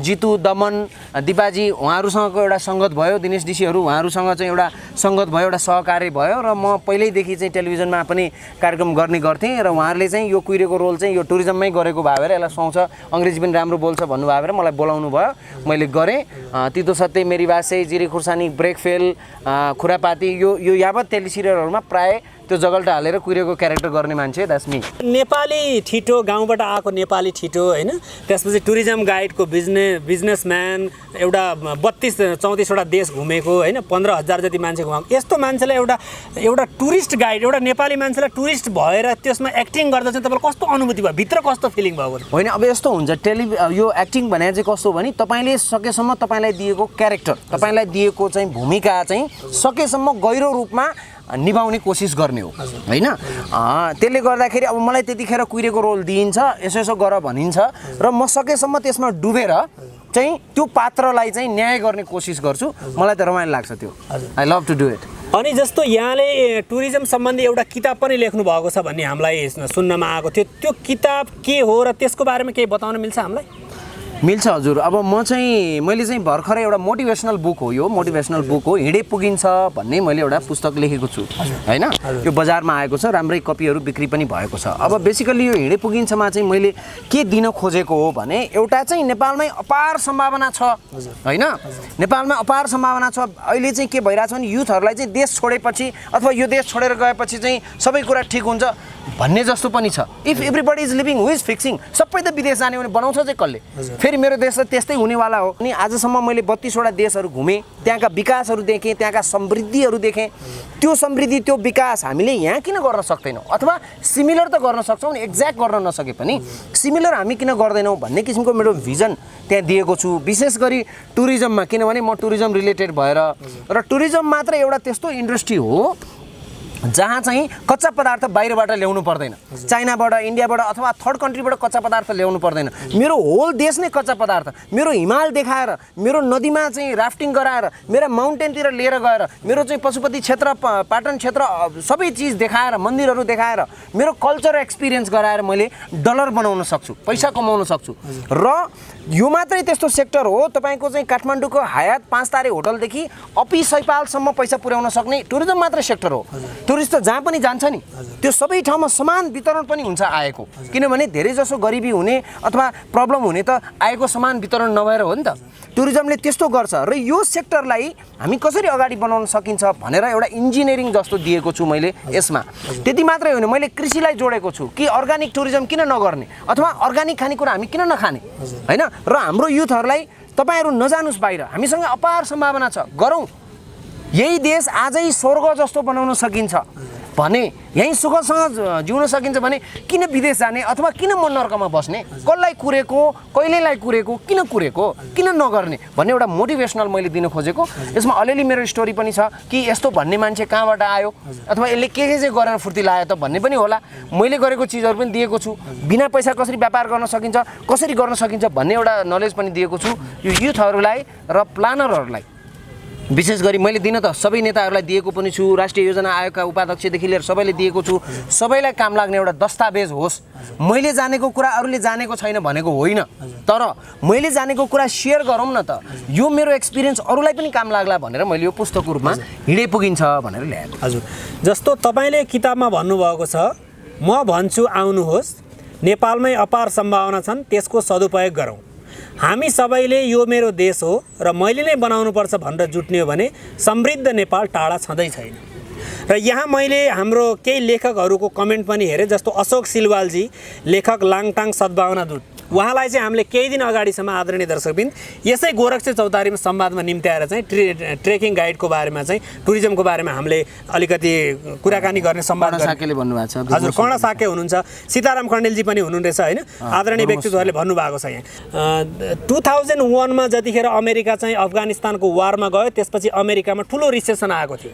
जितु, दमन, दिपाजी, उहाँहरूसँगको एउटा सङ्गत भयो, दिनेश ऋषिहरू, उहाँहरूसँग चाहिँ एउटा सङ्गत भयो, एउटा सहकार्य भयो। र म पहिल्यैदेखि चाहिँ टेलिभिजनमा पनि कार्यक्रम गर्ने गर्थेँ र उहाँहरूले चाहिँ यो कुइरेको रोल चाहिँ यो टुरिज्ममै गरेको भए भएर यसलाई सुहाउँछ, अङ्ग्रेजी पनि राम्रो बोल्छ भन्नुभयो भएर मलाई बोलाउनु भयो, मैले गरेँ। तितो सत्य, मेरी बासे, जिरे खुर्सानी, ब्रेकफेल, खुरापाती, यो यावत टेलिसिरियलहरूमा प्रायः त्यो जगल्टा हालेर कुइरेको क्यारेक्टर गर्ने मान्छे, द्याट्स मी। नेपाली ठिटो, गाउँबाट आएको नेपाली ठिटो हैन, त्यसपछि टुरिज्म गाइडको बिजनेसम्यान, एउटा 32-34वटा देश घुमेको हैन, 15,000 जति मान्छे घुमाएको, यस्तो मान्छेलाई एउटा टुरिस्ट गाइड, एउटा नेपाली मान्छेलाई टुरिस्ट भएर त्यसमा एक्टिङ गर्दा चाहिँ तपाईँलाई कस्तो अनुभूति भयो, भित्र कस्तो फिलिङ भयो? होइन, अब यस्तो हुन्छ, यो एक्टिङ भने चाहिँ कस्तो भने तपाईँले सकेसम्म तपाईँलाई दिएको क्यारेक्टर, तपाईँलाई दिएको चाहिँ भूमिका चाहिँ सकेसम्म गहिरो रूपमा निभाउने कोसिस गर्ने हो हैन। त्यसले गर्दाखेरि अब मलाई त्यतिखेर कुइरेको रोल दिइन्छ, यसो गर भनिन्छ र म सकेसम्म त्यसमा डुबेर चाहिँ त्यो पात्रलाई चाहिँ न्याय गर्ने कोसिस गर्छु। मलाई त रमाइलो लाग्छ त्यो, I love to do it. अनि जस्तो यहाँले टुरिज्म सम्बन्धी एउटा किताब पनि लेख्नु भएको छ भन्ने हामीलाई सुन्नमा आएको थियो, त्यो किताब के हो र त्यसको बारेमा केही बताउन मिल्छ हामीलाई? मिल्छ हजुर। अब म चाहिँ मैले चाहिँ भर्खरै एउटा मोटिभेसनल बुक हो, यो मोटिभेसनल बुक हो, हिँडे पुगिन्छ भन्ने मैले एउटा पुस्तक लेखेको छु हैन। यो बजारमा आएको छ, राम्रै कपीहरू बिक्री पनि भएको छ। अब बेसिकली यो हिँडे पुगिन्छमा चाहिँ मैले के दिन खोजेको हो भने एउटा चाहिँ नेपालमै अपार सम्भावना छ हैन, नेपालमा अपार सम्भावना छ। अहिले चाहिँ के भइरहेछ भने युथहरूलाई चाहिँ देश छोडेपछि अथवा यो देश छोडेर गएपछि चाहिँ सबै कुरा ठिक हुन्छ भन्ने जस्तो पनि छ। If everybody is living who is fixing, सबै त विदेश जाने भने बनाउँछ चाहिँ कसले? फेरि मेरो देश त त्यस्तै हुनेवाला हो। अनि आजसम्म मैले 32 वटा देशहरू घुमेँ, त्यहाँका विकासहरू देखेँ, त्यहाँका समृद्धिहरू देखेँ। त्यो समृद्धि त्यो विकास हामीले यहाँ किन गर्न सक्दैनौँ? अथवा सिमिलर त गर्न सक्छौँ, एक्ज्याक्ट गर्न नसके पनि सिमिलर हामी किन गर्दैनौँ भन्ने किसिमको मेरो भिजन त्यहाँ दिएको छु। विशेष गरी टुरिज्ममा, किनभने म टुरिज्म रिलेटेड भएर, र टुरिज्म मात्र एउटा त्यस्तो इन्डस्ट्री हो जहाँ चाहिँ कच्चा पदार्थ बाहिरबाट ल्याउनु पर्दैन, चाइनाबाट, इन्डियाबाट अथवा थर्ड कन्ट्रीबाट कच्चा पदार्थ ल्याउनु पर्दैन। मेरो होल देश नै कच्चा पदार्थ, मेरो हिमाल देखाएर, मेरो नदीमा चाहिँ राफ्टिङ गराएर, मेरो माउन्टेनतिर लिएर गएर, मेरो चाहिँ पशुपति क्षेत्र, पाटन क्षेत्र सबै चिज देखाएर, मन्दिरहरू देखाएर, मेरो कल्चर एक्सपिरियन्स गराएर मैले डलर बनाउन सक्छु, पैसा कमाउन सक्छु। र यो मात्रै त्यस्तो सेक्टर हो, तपाईँको चाहिँ काठमाडौँको हयात 5 तारे होटलदेखि अपी सैपालसम्म पैसा पुर्याउन सक्ने टुरिज्म मात्रै सेक्टर हो। टुरिस्ट त जहाँ पनि जान्छ नि, त्यो सबै ठाउँमा समान वितरण पनि हुन्छ आएको, किनभने धेरै जसो गरिबी हुने अथवा प्रब्लम हुने त आएको समान वितरण नभएर हो नि त। टुरिज्मले त्यस्तो गर्छ। र यो सेक्टरलाई हामी कसरी अगाडि बनाउन सकिन्छ भनेर एउटा इन्जिनियरिङ जस्तो दिएको छु मैले यसमा। त्यति मात्रै होइन, मैले कृषिलाई जोडेको छु कि अर्गानिक टुरिज्म किन नगर्ने अथवा अर्गानिक खानेकुरा हामी किन नखाने हैन। र हाम्रो युथहरूलाई तपाईँहरू नजानुस् बाहिर, हामीसँग अपार सम्भावना छ, गरौँ। यही देश आजै स्वर्ग जस्तो बनाउन सकिन्छ भने, यहीँ सुखसँग जिउन सकिन्छ भने किन विदेश जाने अथवा किन म नर्कमा बस्ने? कसलाई कुरेको, कहिलेलाई कुरेको, किन कुरेको, किन नगर्ने भन्ने एउटा मोटिभेसनल मैले दिन खोजेको। यसमा अलिअलि मेरो स्टोरी पनि छ कि यस्तो भन्ने मान्छे कहाँबाट आयो अथवा यसले के चाहिँ गरेर फुर्ती लायो त भन्ने पनि होला। मैले गरेको चिजहरू पनि दिएको छु, बिना पैसा कसरी व्यापार गर्न सकिन्छ, कसरी गर्न सकिन्छ भन्ने एउटा नलेज पनि दिएको छु यो युथहरूलाई र प्लानरहरूलाई। विशेष गरी मैले दिन त सबै नेताहरूलाई दिएको पनि छु, राष्ट्रिय योजना आयोगका उपाध्यक्षदेखि लिएर सबैले दिएको छु। सबैलाई काम लाग्ने एउटा दस्तावेज होस्। मैले जानेको कुरा अरूले जानेको छैन भनेको होइन, तर मैले जानेको कुरा सेयर गरौँ न त, यो मेरो एक्सपिरियन्स अरूलाई पनि काम लाग्ला भनेर मैले यो पुस्तकको रूपमा हिँडे पुगिन्छ भनेर ल्याएको। हजुर, जस्तो तपाईँले किताबमा भन्नुभएको छ, म भन्छु आउनुहोस्, नेपालमै अपार सम्भावना छन्, त्यसको सदुपयोग गरौँ। हामी सबैले यो मेरो देश हो र मैले नै बनाउनुपर्छ भनेर जुट्ने हो भने समृद्ध नेपाल टाढा छँदै छैन। र यहाँ मैले हाम्रो केही लेखकहरूको कमेन्ट पनि हेरेँ, जस्तो अशोक सिलवालजी, लेखक लाङटाङ सद्भावना दूत, उहाँलाई चाहिँ हामीले केही दिन अगाडिसम्म आदरणीय दर्शकबिन यसै गोरक्षी चौतारीमा संवादमा निम्त्याएर चाहिँ ट्रेकिङ गाइडको बारेमा चाहिँ टुरिज्मको बारेमा हामीले अलिकति कुराकानी गर्ने संवाद साकेले भन्नुभएको छ। हजुर, कर्ण साके हुनुहुन्छ, सीताराम कण्डेलजी पनि हुनुहुँदैछ होइन, आदरणीय व्यक्तित्वहरूले भन्नुभएको छ। यहाँ 2001मा जतिखेर अमेरिका चाहिँ अफगानिस्तानको वारमा गयो, त्यसपछि अमेरिकामा ठुलो रिसेसन आएको थियो।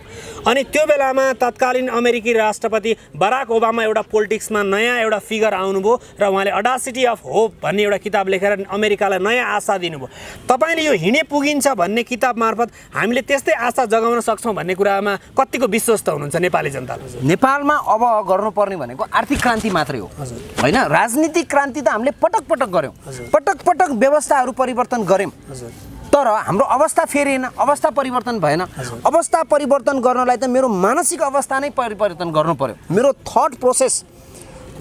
अनि त्यो बेलामा तत्कालीन अमेरिकी राष्ट्रपति बराक ओबामा एउटा पोलिटिक्समा नयाँ एउटा फिगर आउनुभयो र उहाँले अडासिटी अफ होप भन्ने एउटा किताब लेखेर अमेरिकालाई नयाँ आशा दिनुभयो। तपाईँले यो हिँडे पुगिन्छ भन्ने किताब मार्फत हामीले त्यस्तै आशा जगाउन सक्छौँ भन्ने कुरामा कतिको विश्वस्त हुनुहुन्छ नेपाली जनताले? नेपालमा अब गर्नुपर्ने भनेको आर्थिक क्रान्ति मात्रै हो होइन, राजनीतिक क्रान्ति त हामीले पटक पटक गऱ्यौँ, पटक पटक व्यवस्थाहरू परिवर्तन गऱ्यौँ, तर हाम्रो अवस्था फेरिएन, अवस्था परिवर्तन भएन। अवस्था परिवर्तन गर्नलाई त मेरो मानसिक अवस्था नै परिवर्तन गर्नु पर्यो, मेरो थट प्रोसेस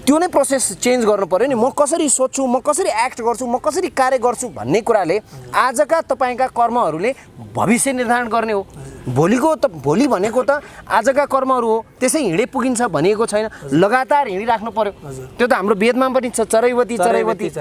त्यो नै प्रोसेस चेन्ज गर्नु पर्यो नि। म कसरी सोच्छु, म कसरी एक्ट गर्छु, म कसरी कार्य गर्छु भन्ने कुराले आजका तपाईँका कर्महरूले भविष्य निर्धारण गर्ने हो। भोलि भनेको त आजका कर्महरू हो, त्यसै हिँडे पुगिन्छ भनिएको छैन, लगातार हिँडिराख्नु पर्यो। त्यो त हाम्रो वेदमा पनि छ, चरैवती चरैवती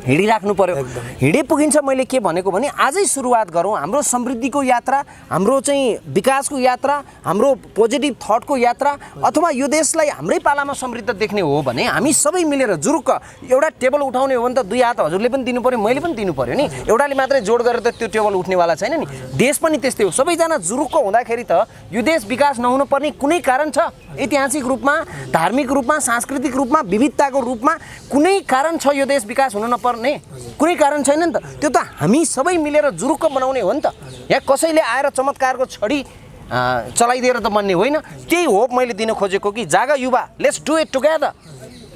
हिँडिराख्नु पर्यो। हिँडे पुगिन्छ मैले के भनेको भने आजै सुरुवात गरौँ, हाम्रो समृद्धिको यात्रा, हाम्रो चाहिँ विकासको यात्रा, हाम्रो पोजिटिभ थटको यात्रा, अथवा यो देशलाई हाम्रै पालामा समृद्ध देख्ने हो भने हामी सबै मिलेर जुरुक्क एउटा टेबल उठाउने हो भने त 2 हात हजुरले पनि दिनु पर्यो, मैले पनि दिनु पर्यो नि। एउटाले मात्रै जोड गरेर त त्यो टेबल उठ्नेवाला छैन नि। देश पनि त्यस्तै हो, सबैजना जुरुक्क हुँदाखेरि त यो देश विकास नहुनु पर्ने कुनै कारण छ? ऐतिहासिक रूपमा, धार्मिक रूपमा, सांस्कृतिक रूपमा, विविधताको रूपमा कुनै कारण छ यो देश विकास हुन नपर्ने? कुनै कारण छैन नि त। त्यो त हामी सबै मिलेर जुरुक्क बनाउने हो नि त। यहाँ कसैले आएर चमत्कारको छडी चलाइदिएर त बन्ने होइन। त्यही होप मैले दिन खोजेको कि जागा युवा, let's do it together,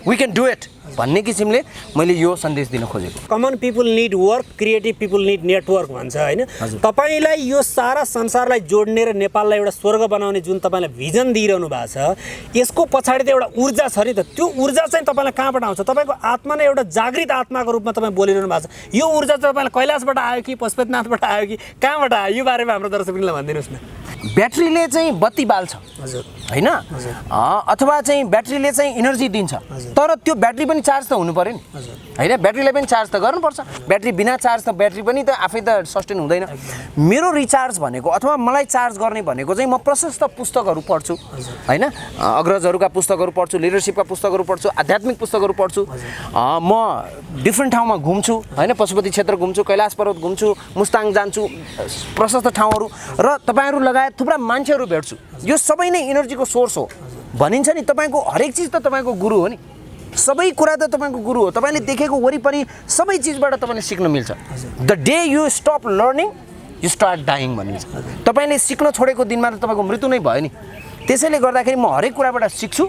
we can do it. भन्ने किसिमले मैले यो सन्देश दिन खोजेको। Common people need work, creative people need network भन्छ होइन। तपाईँलाई यो सारा संसारलाई जोड्ने र नेपाललाई एउटा स्वर्ग बनाउने जुन तपाईँलाई भिजन दिइरहनु भएको छ, यसको पछाडि त एउटा ऊर्जा छ नि त। त्यो ऊर्जा चाहिँ तपाईँलाई कहाँबाट आउँछ? तपाईँको आत्मा नै एउटा जागृत आत्माको रूपमा तपाईँ बोलिरहनु भएको छ। यो ऊर्जा चाहिँ तपाईँलाई कैलाशबाट आयो कि पशुपतिनाथबाट आयो कि कहाँबाट आयो? यो बारेमा हाम्रो दर्शकलाई भनिदिनुहोस् न। ब्याट्रीले चाहिँ बत्ती बाल्छ होइन, अथवा चाहिँ ब्याट्रीले चाहिँ इनर्जी दिन्छ, तर त्यो ब्याट्री पनि चार्ज त हुनु पर्यो नि होइन। ब्याट्रीलाई पनि चार्ज त गर्नुपर्छ। ब्याट्री बिना चार्ज त ब्याट्री पनि त आफै त सस्टेन हुँदैन। मेरो रिचार्ज भनेको अथवा मलाई चार्ज गर्ने भनेको चाहिँ म प्रशस्त पुस्तकहरू पढ्छु होइन, अग्रजहरूका पुस्तकहरू पढ्छु, लिडरसिपका पुस्तकहरू पढ्छु, आध्यात्मिक पुस्तकहरू पढ्छु, म डिफ्रेन्ट ठाउँमा घुम्छु होइन, पशुपति क्षेत्र घुम्छु, कैलाश पर्वत घुम्छु, मुस्ताङ जान्छु, प्रशस्त ठाउँहरू, र तपाईँहरू लगायत थुप्रा मान्छेहरू भेट्छु। यो सबै नै इनर्जीको सोर्स हो भनिन्छ नि। तपाईँको हरेक चिज त तपाईँको गुरु हो नि, सबै कुरा त तपाईँको गुरु हो। तपाईँले देखेको वरिपरि सबै चिजबाट तपाईँले सिक्न मिल्छ। The day you stop learning you start dying भनिन्छ। तपाईँले सिक्न छोडेको दिनमा त तपाईँको मृत्यु नै भयो नि। त्यसैले गर्दाखेरि म हरेक कुराबाट सिक्छु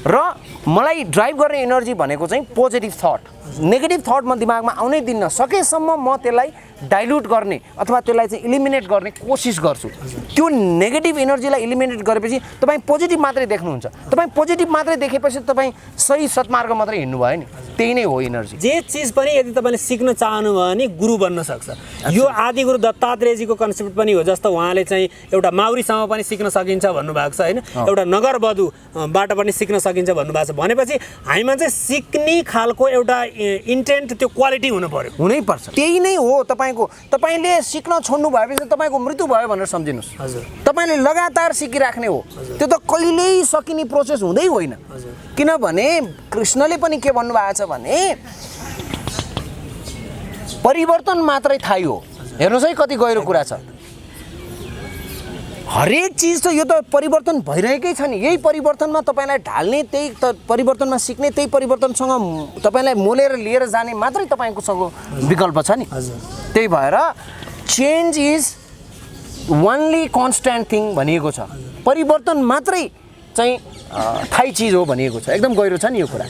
र मलाई ड्राइभ गर्ने एनर्जी भनेको चाहिँ पोजिटिभ थट। नेगेटिभ थट म दिमागमा आउनै दिन्न। सकेसम्म म त्यसलाई डाइल्युट गर्ने अथवा त्यसलाई चाहिँ इलिमिनेट गर्ने कोसिस गर्छु। त्यो नेगेटिभ एनर्जीलाई इलिमिनेट गरेपछि तपाईँ पोजिटिभ मात्रै देख्नुहुन्छ। तपाईँ पोजिटिभ मात्रै देखेपछि तपाईँ सही सत्मार्ग मात्रै हिँड्नु भयो नि, त्यही नै हो एनर्जी। जे चिज पनि यदि तपाईँले सिक्न चाहनुभयो भने गुरु बन्न सक्छ। यो आदिगुरु दत्तात्रेयजीको कन्सेप्ट पनि हो। जस्तो उहाँले चाहिँ एउटा माउरीसँग पनि सिक्न सकिन्छ भन्नुभएको छ होइन, एउटा नगरवधुबाट पनि सिक्न सकिन्छ भन्नुभएको छ। भनेपछि हामीमा चाहिँ सिक्ने खालको एउटा इन्टेन्ट, त्यो क्वालिटी हुनु पर्यो, हुनैपर्छ। त्यही नै हो तपाईँले सिक्न छोड्नु भएपछि तपाईँको मृत्यु भयो भनेर सम्झिनुहोस्। हजुर, तपाईँले लगातार सिकिराख्ने हो, त्यो त कहिल्यै सकिने प्रोसेस हुँदै होइन। किनभने कृष्णले पनि के भन्नुभएको छ भने परिवर्तन मात्रै थाहै हो। हेर्नुहोस् है कति गहिरो कुरा छ। हरेक चिज त यो त परिवर्तन भइरहेकै छ नि। यही परिवर्तनमा तपाईँलाई ढाल्ने, त्यही परिवर्तनमा सिक्ने, त्यही परिवर्तनसँग तपाईँलाई मोलेर लिएर जाने मात्रै तपाईँकोसँग विकल्प छ नि। त्यही भएर change is only constant thing भनिएको छ। परिवर्तन मात्रै चाहिँ थाई चिज हो भनिएको छ। एकदम गहिरो छ नि यो कुरा।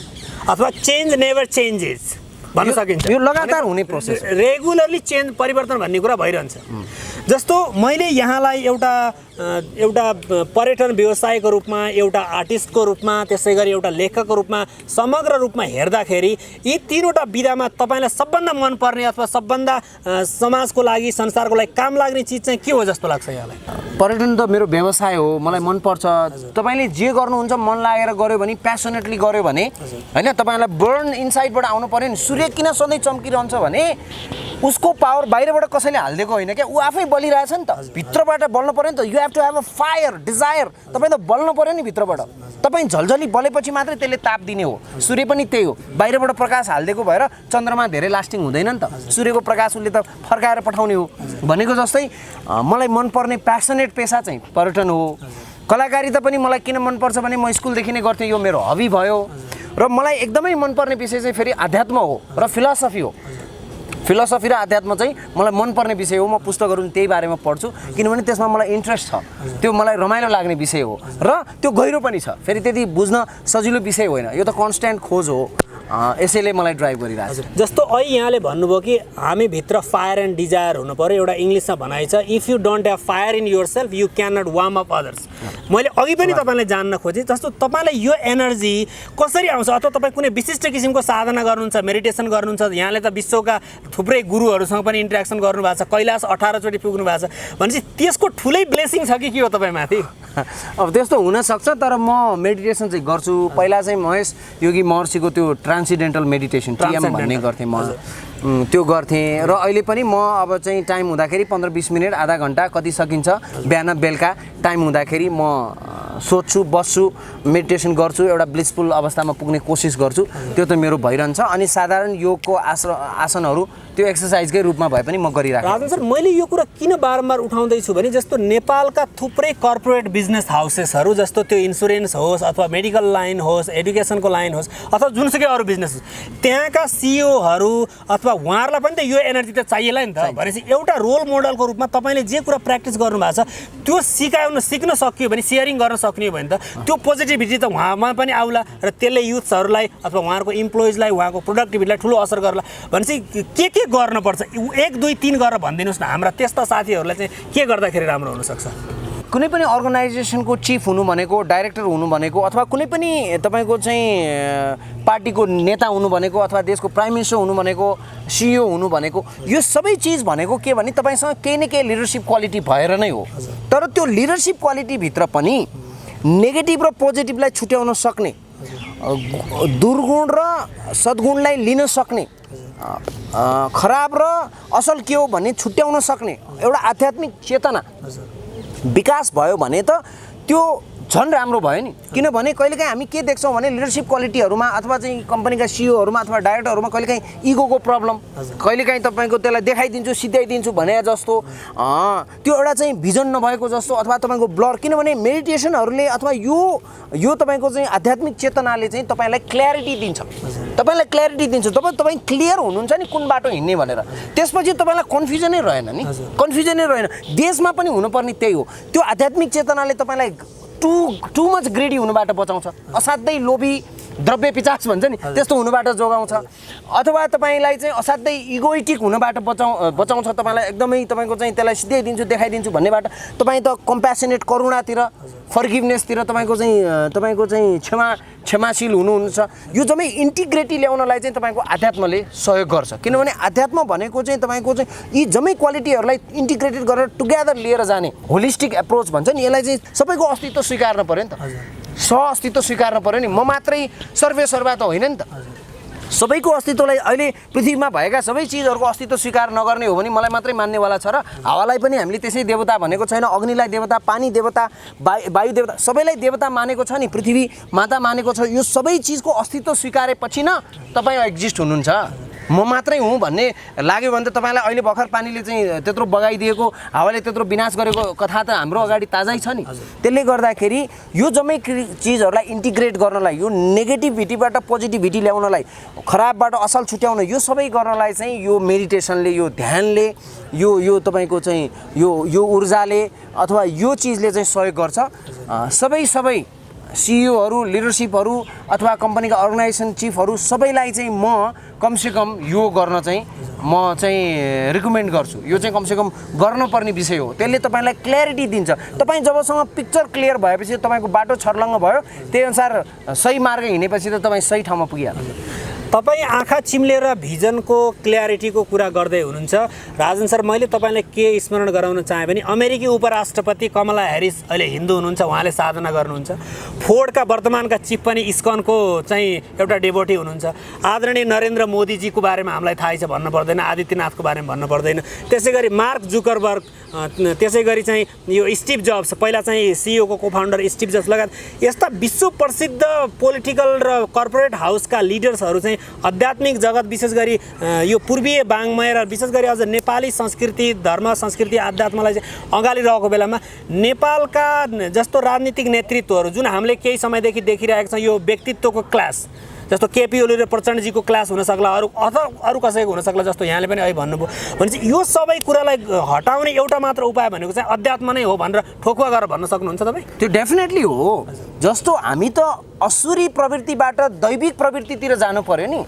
अथवा चेन्ज नेभर चेन्जेस भन्न सकिन्छ। यो लगातार हुने प्रोसेस, रेगुलरली चेन्ज, परिवर्तन भन्ने कुरा भइरहन्छ। जस्तो मैले यहाँलाई एउटा पर्यटन व्यवसायको रूपमा, एउटा आर्टिस्टको रूपमा, त्यसै गरी एउटा लेखकको रूपमा, समग्र रूपमा हेर्दाखेरि यी तीनवटा विधामा तपाईँलाई सबभन्दा मनपर्ने अथवा सबभन्दा समाजको लागि, संसारको लागि काम लाग्ने चिज चाहिँ के हो जस्तो लाग्छ यहाँलाई? पर्यटन त मेरो व्यवसाय हो, मलाई मनपर्छ। तपाईँले जे गर्नुहुन्छ मन लागेर गऱ्यो भने, प्यासनेटली गऱ्यो भने होइन, तपाईँलाई बर्न इनसाइडबाट आउनु पऱ्यो नि। सूर्य किन सधैँ चम्किरहन्छ भने उसको पावर बाहिरबाट कसैले हालिदिएको होइन क्या, ऊ आफै बलिरहेछ नि त। भित्रबाट बल्नु पऱ्यो नि त। You have to have a fire, desire. तपाईँ त बल्नु पऱ्यो नि भित्रबाट। तपाईँ झलझली बलेपछि मात्रै त्यसले ताप दिने हो। सूर्य पनि त्यही हो, बाहिरबाट प्रकाश हालिदिएको भएर चन्द्रमा धेरै लास्टिङ हुँदैन नि त। सूर्यको प्रकाश उसले त फर्काएर पठाउने हो। भनेको जस्तै मलाई मनपर्ने प्यासनेट पेसा चाहिँ पर्यटन हो। कलाकारिता पनि मलाई किन मनपर्छ भने म स्कुलदेखि नै गर्थेँ, यो मेरो हबी भयो। र मलाई एकदमै मनपर्ने विषय चाहिँ फेरि अध्यात्म हो र फिलोसफी हो। फिलोसफी र अध्यात्म चाहिँ मलाई मनपर्ने विषय हो। म पुस्तकहरू त्यही बारेमा पढ्छु किनभने त्यसमा मलाई इन्ट्रेस्ट छ। त्यो मलाई रमाइलो लाग्ने विषय हो र त्यो गहिरो पनि छ। फेरि त्यति बुझ्न सजिलो विषय होइन, यो त कन्स्ट्यान्ट खोज हो। यसैले मलाई ड्राइभ गरिरहेको छ। जस्तो अहिले यहाँले भन्नुभयो कि हामीभित्र फायर एन्ड डिजायर हुनु पऱ्यो। एउटा इङ्ग्लिसमा भनाइ छ, if you don't have fire in yourself you can not warm up others. मैले अघि पनि तपाईँलाई जान्न खोजेँ, जस्तो तपाईँलाई यो एनर्जी कसरी आउँछ? अथवा तपाईँ कुनै विशिष्ट किसिमको साधना गर्नुहुन्छ, मेडिटेसन गर्नुहुन्छ। यहाँले त विश्वका थुप्रै गुरुहरूसँग पनि इन्ट्रेक्सन गर्नुभएको छ, कैलाश 18 चोटि पुग्नु भएको छ। भनेपछि त्यसको ठुलै ब्लेसिङ छ कि के हो तपाईँमाथि? अब त्यस्तो हुनसक्छ, तर म मेडिटेसन चाहिँ गर्छु। पहिला चाहिँ महेश योगी महर्षिको त्यो ट्रान्सेन्डेन्टल मेडिटेसन TM भन्ने गर्थेँ म, त्यो गर्थेँ। र अहिले पनि म अब चाहिँ टाइम हुँदाखेरि 15-20 मिनट, आधा घन्टा कति सकिन्छ बिहान बेलुका टाइम हुँदाखेरि म सोध्छु, बस्छु, मेडिटेसन गर्छु, एउटा ब्लिसफुल अवस्थामा पुग्ने कोसिस गर्छु। त्यो त मेरो भइरहन्छ। अनि साधारण योगको आसनहरू त्यो एक्सर्साइजकै रूपमा भए पनि म गरिराखेको राजन सर, मैले यो कुरा किन बारम्बार उठाउँदैछु भने जस्तो नेपालका थुप्रै कर्पोरेट बिजनेस हाउसेसहरू, जस्तो त्यो इन्सुरेन्स होस् अथवा मेडिकल लाइन होस्, एडुकेसनको लाइन होस् अथवा जुनसुकै अरू बिजनेस होस्, त्यहाँका सिइओहरू अथवा उहाँहरूलाई पनि त यो एनर्जी त चाहिएला नि त। भनेपछि एउटा रोल मोडलको रूपमा तपाईँले जे कुरा प्र्याक्टिस गर्नुभएको छ त्यो सिक्न सकियो भने, सेयरिङ गर्न सक्ने हो भने त त्यो पोजिटिभिटी त उहाँमा पनि आउला र त्यसले युथ्सहरूलाई अथवा उहाँहरूको इम्प्लोइजलाई, उहाँको प्रोडक्टिभिटीलाई ठुलो असर गर्ला। भनेपछि के गर्नुपर्छ, 1 2 3 गरेर भनिदिनुहोस् न, हाम्रा त्यस्ता साथीहरूलाई चाहिँ के गर्दाखेरि राम्रो हुनसक्छ? कुनै पनि अर्गनाइजेसनको चिफ हुनु भनेको, डाइरेक्टर हुनु भनेको, अथवा कुनै पनि तपाईँको चाहिँ पार्टीको नेता हुनु भनेको, अथवा देशको प्राइम मिनिस्टर हुनु भनेको, सिइओ हुनु भनेको, यो सबै चिज भनेको के भने तपाईँसँग केही न केही लिडरसिप क्वालिटी भएर नै हो। तर त्यो लिडरसिप क्वालिटीभित्र पनि नेगेटिभ र पोजिटिभलाई छुट्याउन सक्ने, दुर्गुण र सद्गुणलाई लिन सक्ने, खराब र असल के हो भन्ने छुट्याउन सक्ने एउटा आध्यात्मिक चेतना विकास भयो भने त त्यो झन् राम्रो भयो नि। किनभने कहिलेकाहीँ हामी के देख्छौँ भने लिडरसिप क्वालिटीहरूमा अथवा चाहिँ कम्पनीका सिइओहरूमा अथवा डाइरेक्टरहरूमा कहिलेकाहीँ इगोको प्रब्लम, कहिलेकाहीँ तपाईँको त्यसलाई देखाइदिन्छु सिध्याइदिन्छु भने जस्तो, त्यो एउटा चाहिँ भिजन नभएको जस्तो, अथवा तपाईँको ब्लर। किनभने मेडिटेसनहरूले अथवा यो तपाईँको चाहिँ आध्यात्मिक चेतनाले चाहिँ तपाईँलाई क्ल्यारिटी दिन्छ, तपाईँलाई क्ल्यारिटी दिन्छ। तपाईँ क्लियर हुनुहुन्छ नि कुन बाटो हिँड्ने भनेर, त्यसपछि तपाईँलाई कन्फ्युजनै रहेन नि, कन्फ्युजनै रहेन। देशमा पनि हुनुपर्ने त्यही हो। त्यो आध्यात्मिक चेतनाले तपाईँलाई टु मच ग्रेडी हुनुबाट बचाउँछ, असाध्यै लोभी द्रव्य पिचास भन्छ नि त्यस्तो हुनुबाट जोगाउँछ, अथवा तपाईँलाई चाहिँ असाध्यै इगोइटिक हुनबाट बचाउँछ। तपाईँलाई एकदमै तपाईँको चाहिँ त्यसलाई सिध्याइदिन्छु देखाइदिन्छु भन्नेबाट तपाईँ त कम्प्यासनेट, करुणातिर, फर्गिभनेसतिर तपाईँको चाहिँ क्षमाशील हुनुहुन्छ। यो जम्मै इन्टिग्रेटी ल्याउनलाई चाहिँ तपाईँको आध्यात्मले सहयोग गर्छ। किनभने आध्यात्म भनेको चाहिँ तपाईँको चाहिँ यी जम्मै क्वालिटीहरूलाई इन्टिग्रेटेड गरेर टुगेदर लिएर जाने होलिस्टिक एप्रोच भन्छ नि, यसलाई चाहिँ सबैको अस्तित्व स्वीकार्न पऱ्यो नि त, अस्तित्व स्वीकार्न पऱ्यो नि। म मात्रै सर्वा त होइन नि त, सबैको अस्तित्वलाई, अहिले पृथ्वीमा भएका सबै चिजहरूको अस्तित्व स्वीकार नगर्ने हो भने मलाई मात्रै मान्नेवाला छ र हावालाई पनि हामीले त्यसै देवता भनेको छैन, अग्निलाई देवता, पानी देवता, वायु देवता, सबैलाई देवता मानेको छ नि, पृथ्वी माता मानेको छ। यो सबै चिजको अस्तित्व स्वीकारेपछि न तपाईँ एक्जिस्ट हुनुहुन्छ। म मात्रै हुँ भन्ने लाग्यो भने त तपाईँलाई अहिले भर्खर पानीले चाहिँ त्यत्रो बगाइदिएको, हावाले त्यत्रो विनाश गरेको कथा त हाम्रो अगाडि ताजै छ नि। त्यसले गर्दाखेरि यो जम्मै चिजहरूलाई इन्टिग्रेट गर्नलाई, यो नेगेटिभिटीबाट पोजिटिभिटी ल्याउनलाई, खराबबाट असल छुट्याउन, यो सबै गर्नलाई चाहिँ यो मेडिटेसनले, यो ध्यानले, यो तपाईँको चाहिँ यो ऊर्जाले अथवा यो चिजले चाहिँ सहयोग गर्छ। सबै सिइओहरू, लिडरसिपहरू अथवा कम्पनीका अर्गनाइजेसन चिफहरू सबैलाई चाहिँ म कमसेकम यो गर्न चाहिँ म चाहिँ रिकमेन्ड गर्छु। यो चाहिँ कमसेकम गर्नुपर्ने विषय हो। त्यसले तपाईँलाई क्ल्यारिटी दिन्छ। तपाईँ जबसम्म पिक्चर क्लियर भएपछि तपाईँको बाटो छर्लङ्ग भयो, त्यही अनुसार सही मार्ग हिँडेपछि त तपाईँ सही ठाउँमा पुगिहाल्नु। तपाईँ आँखा चिम्लेर भिजनको क्ल्यारिटीको कुरा गर्दै हुनुहुन्छ। राजन सर, मैले तपाईँलाई के स्मरण गराउन चाहेँ भने अमेरिकी उपराष्ट्रपति कमला ह्यारिस अहिले हिन्दू हुनुहुन्छ, उहाँले साधना गर्नुहुन्छ। फोर्डका वर्तमानका चिफ पनि इस्कनको चाहिँ एउटा डेभोटी हुनुहुन्छ। आदरणीय नरेन्द्र मोदीजीको बारेमा हामीलाई थाहै छ, भन्नु पर्दैन। आदित्यनाथको बारेमा भन्नु पर्दैन। त्यसै गरी मार्क जुकरबर्ग, त्यसै गरी चाहिँ यो स्टिभ जब्स, पहिला चाहिँ सिइओको कोफाउन्डर स्टिभ जब्स लगायत यस्ता विश्व प्रसिद्ध पोलिटिकल र कर्पोरेट हाउसका लिडर्सहरू चाहिँ आध्यात्मिक जगत, विशेष गरी यो पूर्वीय वाङ्मय र विशेष गरी अझ नेपाली संस्कृति, धर्म, संस्कृति, आध्यात्मलाई चाहिँ अगाडि रहेको बेलामा नेपालका जस्तो राजनीतिक नेतृत्वहरू जुन हामीले केही समयदेखि देखिरहेका छौँ, यो व्यक्तित्वको क्लास, जस्तो केपी ओली र प्रचण्डजीको क्लास हुन सक्ला, अरू कसैको हुन सक्ला, जस्तो यहाँले पनि अहिले भन्नुभयो। भनेपछि यो सबै कुरालाई हटाउने एउटा मात्र उपाय भनेको चाहिँ अध्यात्म नै हो भनेर ठोकुवा गरेर भन्न सक्नुहुन्छ तपाईँ? त्यो डेफिनेटली हो। जस्तो हामी त असुरी प्रवृत्तिबाट दैविक प्रवृत्तितिर जानु पर्यो नि।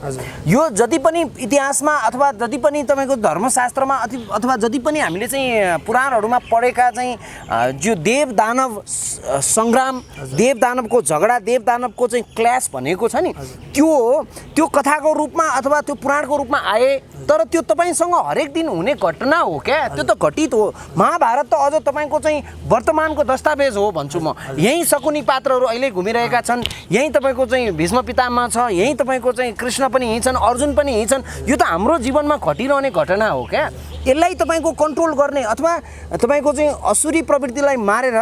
यो जति पनि इतिहासमा अथवा जति पनि तपाईँको धर्मशास्त्रमा अथवा जति पनि हामीले चाहिँ पुराणहरूमा पढेका चाहिँ जो देव दानव सङ्ग्राम, देव दानवको झगडा, देव दानवको चाहिँ क्ल्यास भनेको छ नि, त्यो कथाको रूपमा अथवा त्यो पुराणको रूपमा आए, तर त्यो तपाईँसँग हरेक दिन हुने घटना हो क्या, त्यो त घटित हो। महाभारत त अझ तपाईँको चाहिँ वर्तमानको दस्तावेज हो भन्छु म। यहीँ शकुनी पात्रहरू अहिले घुमिरहेका छन्, यहीँ तपाईँको चाहिँ भीष्म पितामह छ, यहीँ तपाईँको चाहिँ कृष्ण पनि यहीँ छन्, अर्जुन पनि यहीँ छन्। यो त हाम्रो जीवनमा घटिरहने घटना हो क्या। यसलाई तपाईँको कन्ट्रोल गर्ने अथवा तपाईँको चाहिँ असुरी प्रवृत्तिलाई मारेर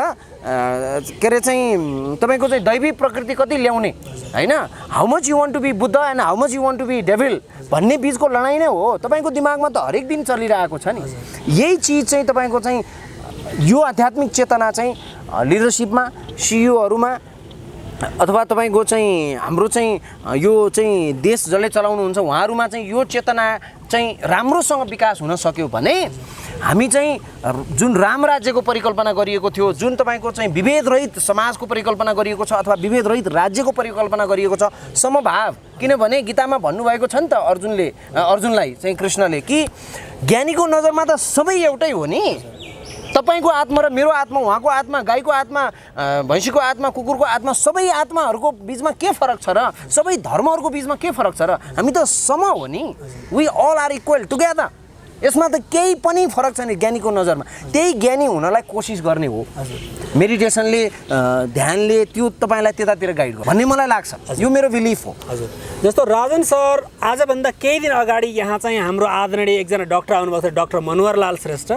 के अरे चाहिँ तपाईँको चाहिँ दैवी प्रकृति कति ल्याउने होइन, how much you want to be Buddha and how much you want to be devil भन्ने बिचको लडाइँ नै हो। तपाईँको दिमागमा त हरेक दिन चलिरहेको छ नि। यही चिज चाहिँ तपाईँको चाहिँ यो आध्यात्मिक चेतना चाहिँ लिडरसिपमा, सिइओहरूमा अथवा तपाईँको चाहिँ हाम्रो चाहिँ यो चाहिँ देश जसले चलाउनुहुन्छ उहाँहरूमा चाहिँ यो चेतना चाहिँ राम्रोसँग विकास हुन सक्यो भने हामी चाहिँ जुन राम राज्यको परिकल्पना गरिएको थियो, जुन तपाईँको चाहिँ विभेदरहित समाजको परिकल्पना गरिएको छ अथवा विभेदरहित राज्यको परिकल्पना गरिएको छ, समभाव, किनभने गीतामा भन्नुभएको छ नि त अर्जुनलाई चाहिँ कृष्णले कि ज्ञानीको नजरमा त सबै एउटै हो नि। तपाईँको आत्मा र मेरो आत्मा, उहाँको आत्मा, गाईको आत्मा, भैँसीको आत्मा, कुकुरको आत्मा, सबै आत्माहरूको बिचमा के फरक छ र? सबै धर्महरूको बिचमा के फरक छ र? हामी त सम हो नि। We all are equal together. यसमा त केही पनि फरक छैन ज्ञानीको नजरमा। त्यही ज्ञानी हुनलाई कोसिस गर्ने हो। मेडिटेसनले, ध्यानले त्यो तपाईँलाई त्यतातिर गाइड गर्छ भन्ने मलाई लाग्छ। यो मेरो बिलिफ हो। हजुर, जस्तो राजन सर आजभन्दा केही दिन अगाडि यहाँ चाहिँ हाम्रो आदरणीय एकजना डाक्टर आउनुभएको छ, डाक्टर मनोहरलाल श्रेष्ठ।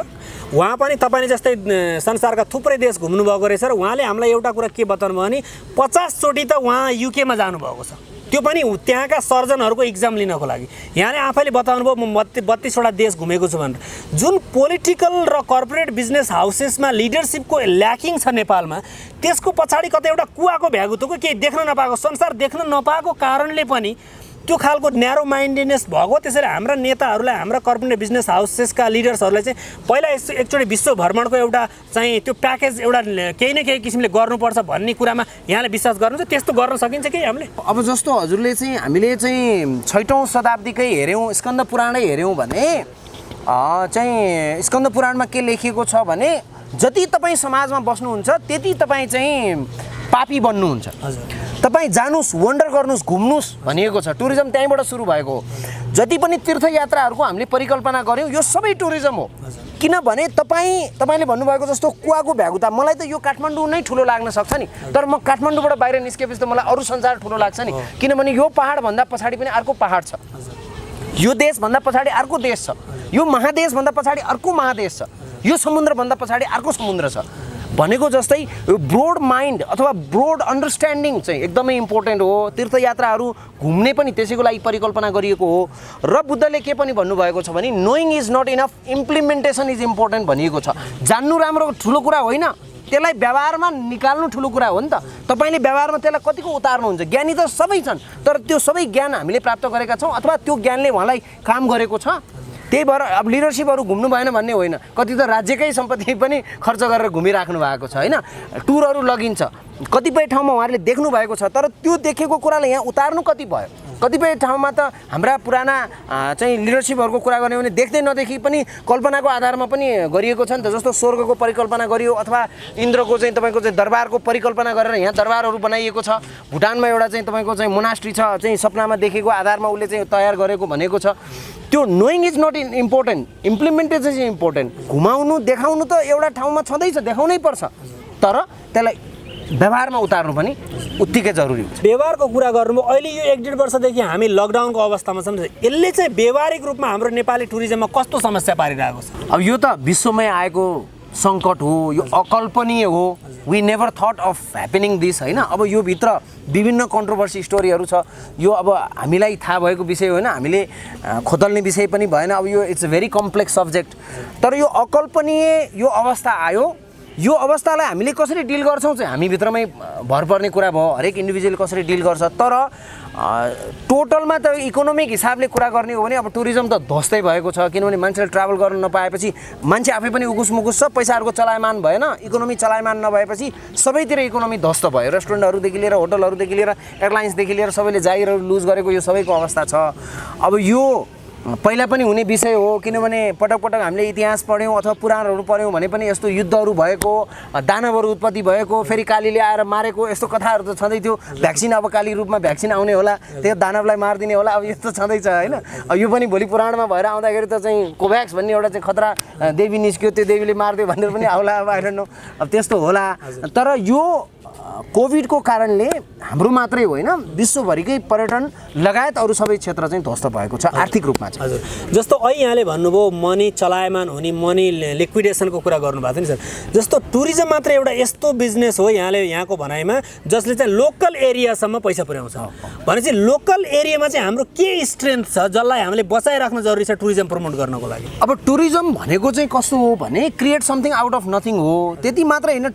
उहाँ पनि तपाईँले जस्तै संसारका थुप्रै देश घुम्नुभएको रहेछ र उहाँले हामीलाई एउटा कुरा के बताउनु भयो भने 50 चोटि त उहाँ युकेमा जानुभएको छ, त्यो पनि त्यहाँका सर्जनहरूको इक्जाम लिनको लागि। यहाँले आफैले बताउनु भयो म 32वटा देश घुमेको छु भनेर। जुन पोलिटिकल र कर्पोरेट बिजनेस हाउसेसमा लिडरसिपको ल्याकिङ छ नेपालमा, त्यसको पछाडि कतै एउटा कुवाको भ्यागुतोको केही देख्न नपाएको, संसार देख्न नपाएको कारणले पनि त्यो खालको न्यारो माइन्डेडनेस भएको। त्यसैले हाम्रा नेताहरूलाई, हाम्रा कर्पोरेट बिजनेस हाउसेसका लिडर्सहरूलाई चाहिँ पहिला एकचोटि विश्व भ्रमणको एउटा चाहिँ त्यो प्याकेज एउटा केही न केही किसिमले गर्नुपर्छ भन्ने कुरामा यहाँले विश्वास गर्नुहुन्छ? त्यस्तो गर्न सकिन्छ कि हामीले? अब जस्तो हजुरले चाहिँ हामीले चाहिँ 6औं शताब्दीकै हेऱ्यौँ, स्कन्द पुराणै हेऱ्यौँ भने चाहिँ स्कन्द पुराणमा के लेखिएको छ भने जति तपाईँ समाजमा बस्नुहुन्छ त्यति तपाईँ चाहिँ पापी बन्नुहुन्छ। तपाईँ जानुस्, वन्डर गर्नुहोस्, घुम्नुहोस् भनिएको छ। टुरिज्म त्यहीँबाट सुरु भएको हो। जति पनि तीर्थयात्राहरूको हामीले परिकल्पना गऱ्यौँ यो सबै टुरिज्म हो। किनभने तपाईँले भन्नुभएको जस्तो कुवाको भ्यागुता, मलाई त यो काठमाडौँ नै ठुलो लाग्न सक्छ नि, तर म काठमाडौँबाट बाहिर निस्केपछि त मलाई अरू संसार ठुलो लाग्छ नि। किनभने यो पहाडभन्दा पछाडि पनि अर्को पहाड छ, यो देशभन्दा पछाडि अर्को देश छ, यो महादेशभन्दा पछाडि अर्को महादेश छ, यो समुद्रभन्दा पछाडि अर्को समुद्र छ भनेको जस्तै यो ब्रोड माइन्ड अथवा ब्रोड अन्डरस्ट्यान्डिङ चाहिँ एकदमै इम्पोर्टेन्ट हो। तीर्थयात्राहरू घुम्ने पनि त्यसैको लागि परिकल्पना गरिएको हो। र बुद्धले के पनि भन्नुभएको छ भने knowing is not enough, implementation is important भनिएको छ। जान्नु राम्रो ठुलो कुरा होइन, त्यसलाई व्यवहारमा निकाल्नु ठुलो कुरा हो नि त। तपाईँले व्यवहारमा त्यसलाई कतिको उतार्नुहुन्छ? ज्ञानी त सबै छन्, तर त्यो सबै ज्ञान हामीले प्राप्त गरेका छौँ अथवा त्यो ज्ञानले उहाँलाई काम गरेको छ। त्यही भएर अब लिडरसिपहरू घुम्नु भएन भन्ने होइन, कति त राज्यकै सम्पत्ति पनि खर्च गरेर घुमिराख्नु भएको छ होइन। टुरहरू लगिन्छ, कतिपय ठाउँमा उहाँहरूले देख्नु भएको छ, तर त्यो देखेको कुरालाई यहाँ उतार्नु कति भयो? कतिपय ठाउँमा त हाम्रा पुराना चाहिँ लिडरसिपहरूको कुरा गर्ने भने देख्दै नदेखि पनि कल्पनाको आधारमा पनि गरिएको छ नि त। जस्तो स्वर्गको परिकल्पना गरियो अथवा इन्द्रको चाहिँ तपाईँको चाहिँ दरबारको परिकल्पना गरेर यहाँ दरबारहरू बनाइएको छ। भुटानमा एउटा चाहिँ तपाईँको चाहिँ मोनास्ट्री छ, चाहिँ सपनामा देखेको आधारमा उसले चाहिँ तयार गरेको भनेको छ। त्यो knowing is not important, implementation is important. घुमाउनु देखाउनु त एउटा ठाउँमा छँदैछ, देखाउनै पर्छ, तर त्यसलाई व्यवहारमा उतार्नु पनि उत्तिकै जरुरी हुन्छ। व्यवहारको कुरा गर्नुभयो, अहिले यो 1-1.5 वर्षदेखि हामी लकडाउनको अवस्थामा छौँ। यसले चाहिँ व्यवहारिक रूपमा हाम्रो नेपाली टुरिज्ममा कस्तो समस्या पारिरहेको छ? अब यो त विश्वमै आएको सङ्कट हो, यो अकल्पनीय हो। We never thought of happening this होइन। अब यो भित्र विभिन्न कन्ट्रोभर्सी स्टोरीहरू छ। यो अब हामीलाई थाहा भएको विषय होइन, हामीले खोतल्ने विषय पनि भएन। अब यो it's a very complex subject. तर यो अकल्पनीय यो अवस्था आयो, यो अवस्थालाई हामीले कसरी डिल गर्छौँ चाहिँ हामीभित्रमै भर पर्ने कुरा भयो। हरेक इन्डिभिजुअल कसरी डिल गर्छ। तर टोटलमा त इकोनोमिक हिसाबले कुरा गर्ने हो भने अब टुरिज्म त ध्वस्तै भएको छ। किनभने मान्छेले ट्राभल गर्न नपाएपछि मान्छे आफै पनि उकुस मुकुस छ, पैसाहरूको चलायमान भएन, इकोनोमी चलायमान नभएपछि सबैतिर इकोनोमी ध्वस्त भयो। रेस्टुरेन्टहरूदेखि लिएर होटलहरूदेखि लिएर एयरलाइन्सदेखि लिएर सबैले जागिरहरू लुज गरेको यो सबैको अवस्था छ। अब यो पहिला पनि हुने विषय हो, किनभने पटक पटक हामीले इतिहास पढ्यौँ अथवा पुराणहरू पढ्यौँ भने पनि यस्तो युद्धहरू भएको, दानवहरू उत्पत्ति भएको, फेरि कालीले आएर मारेको यस्तो कथाहरू त छँदै थियो। भ्याक्सिन अब काली रूपमा भ्याक्सिन आउने होला, त्यो दानवलाई मारिदिने होला, अब यस्तो छँदैछ होइन। अब यो पनि भोलि पुराणमा भएर आउँदाखेरि त चाहिँ कोभ्याक्स भन्ने एउटा चाहिँ खतरा देवी निस्क्यो, त्यो देवीले मारिदियो भनेर पनि आउला, अब आई डोन्ट नो, अब त्यस्तो होला। तर यो कोभिडको कारणले हाम्रो मात्रै होइन विश्वभरिकै पर्यटन लगायत अरू सबै क्षेत्र चाहिँ ध्वस्त भएको छ आर्थिक रूपमा चाहिँ। हजुर, जस्तो अहिले यहाँले भन्नुभयो मनी चलायमान हुने, मनी लिक्विडेसनको कुरा गर्नुभएको थियो नि सर। जस्तो टुरिज्म मात्र एउटा यस्तो बिजनेस हो यहाँले यहाँको भनाइमा जसले चाहिँ लोकल एरियासम्म पैसा पुर्याउँछ भनेपछि लोकल एरियामा चाहिँ हाम्रो के स्ट्रेन्थ छ जसलाई हामीले बचाइराख्न जरुरी छ टुरिज्म प्रमोट गर्नको लागि? अब टुरिज्म भनेको चाहिँ कस्तो हो भने create something out of nothing हो। त्यति मात्र होइन,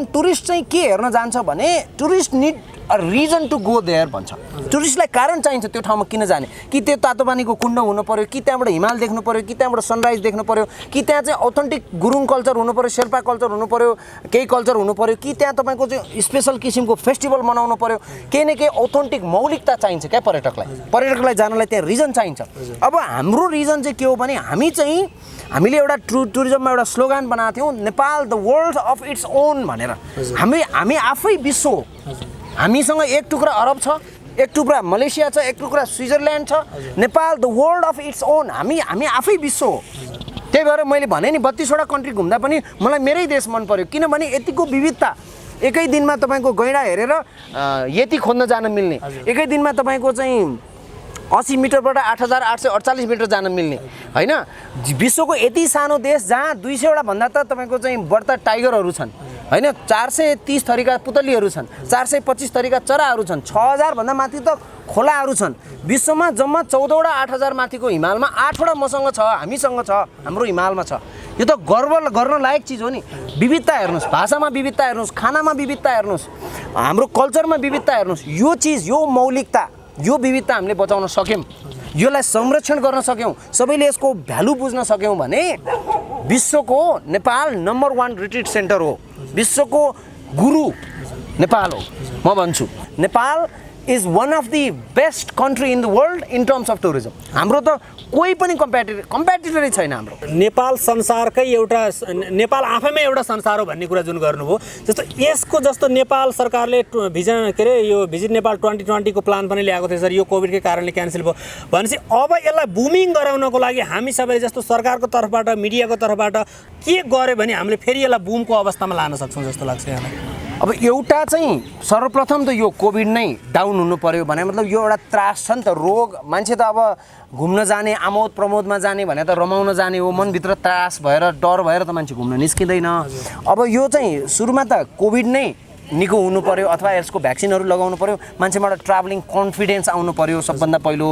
टुरिस्ट चाहिँ के हेर्न जान्छ भने tourist need a reason to go there भन्छ। टुरिस्टलाई कारण चाहिन्छ त्यो ठाउँमा किन जाने, कि त्यो तातो पानीको कुण्ड हुनु पर्यो, कि त्यहाँबाट हिमाल देख्नु पर्यो, कि त्यहाँबाट सनराइज देख्नु पर्यो, कि त्यहाँ चाहिँ अथेन्टिक गुरुङ कल्चर हुनु पर्यो, शेर्पा कल्चर हुनु पर्यो, केही कल्चर हुनु पर्यो, कि त्यहाँ तपाईँको चाहिँ स्पेसल किसिमको फेस्टिभल मनाउनु पर्यो, केही न केही अथेन्टिक मौलिकता चाहिन्छ क्या पर्यटकलाई जानलाई त्यहाँ रिजन चाहिन्छ। अब हाम्रो रिजन चाहिँ के हो भने हामीले एउटा टुरिज्ममा एउटा स्लोगन बनाएको थियौँ, Nepal the world of its own भनेर। हामी आफै विश्व हो। हामीसँग एक टुक्रा अरब छ, एक टुक्रा मलेसिया छ, एक टुक्रा स्विजरल्यान्ड छ। Nepal the world of its own. हामी आफै विश्व हो। त्यही भएर मैले भने नि 32वटा कन्ट्री घुम्दा पनि मलाई मेरै देश मन पर्यो, किनभने यतिको विविधता। एकै दिनमा तपाईँको गैँडा हेरेर यति खोज्न जान मिल्ने, एकै दिनमा तपाईँको चाहिँ 80 मिटरबाट 8848 मिटर जान मिल्ने होइन। विश्वको यति सानो देश जहाँ 200वटा भन्दा त तपाईँको चाहिँ बढ्ता टाइगरहरू छन् होइन, 430 थरीका पुतलीहरू छन्, 425 थरीका चराहरू छन्, 6000 भन्दा माथि त खोलाहरू छन्। विश्वमा जम्मा 14वटा 8000 माथिको हिमालमा 8वटा मसँग छ, हामीसँग छ, हाम्रो हिमालमा छ। यो त गर्व गर्न लायक चिज हो नि। विविधता हेर्नुहोस्, भाषामा विविधता हेर्नुहोस्, खानामा विविधता हेर्नुहोस्, हाम्रो कल्चरमा विविधता हेर्नुहोस्। यो चिज, यो मौलिकता, यो विविधता हामीले बचाउन सक्यौँ, यसलाई संरक्षण गर्न सक्यौँ, सबैले यसको भ्यालु बुझ्न सक्यौँ भने विश्वको नेपाल नम्बर 1 रिट्रिट सेन्टर हो। विश्वको गुरु नेपाल हो। म भन्छु Nepal is one of the best country in the world in terms of tourism. हाम्रो त कोही पनि कम्पेटिटरै छैन हाम्रो। नेपाल संसारकै एउटा, नेपाल आफैमा एउटा संसार हो भन्ने कुरा जुन गर्नुभयो, जस्तो यसको जस्तो नेपाल सरकारले भिजन के अरे यो भिजिट नेपाल 2020 को प्लान पनि ल्याएको थियो सर, यो कोभिडकै कारणले क्यान्सल भयो भनेपछि अब यसलाई बुमिङ गराउनको लागि हामी सबैले जस्तो सरकारको तर्फबाट, मिडियाको तर्फबाट के गर्यो भने हामीले फेरि यसलाई बुमको अवस्थामा लान सक्छौँ जस्तो लाग्छ यहाँलाई? अब एउटा चाहिँ सर्वप्रथम त यो कोभिड नै डाउन हुनु पर्यो भने मतलब यो एउटा त्रास छ नि त, रोग। मान्छे त अब घुम्न जाने, आमोद प्रमोदमा जाने भने त रमाउन जाने हो, मनभित्र त्रास भएर डर भएर त मान्छे घुम्न निस्किँदैन। अब यो चाहिँ सुरुमा त कोभिड नै निको हुनु पर्यो अथवा यसको भ्याक्सिनहरू लगाउनु पर्यो, मान्छेबाट ट्राभलिङ कन्फिडेन्स आउनु पर्यो सबभन्दा पहिलो।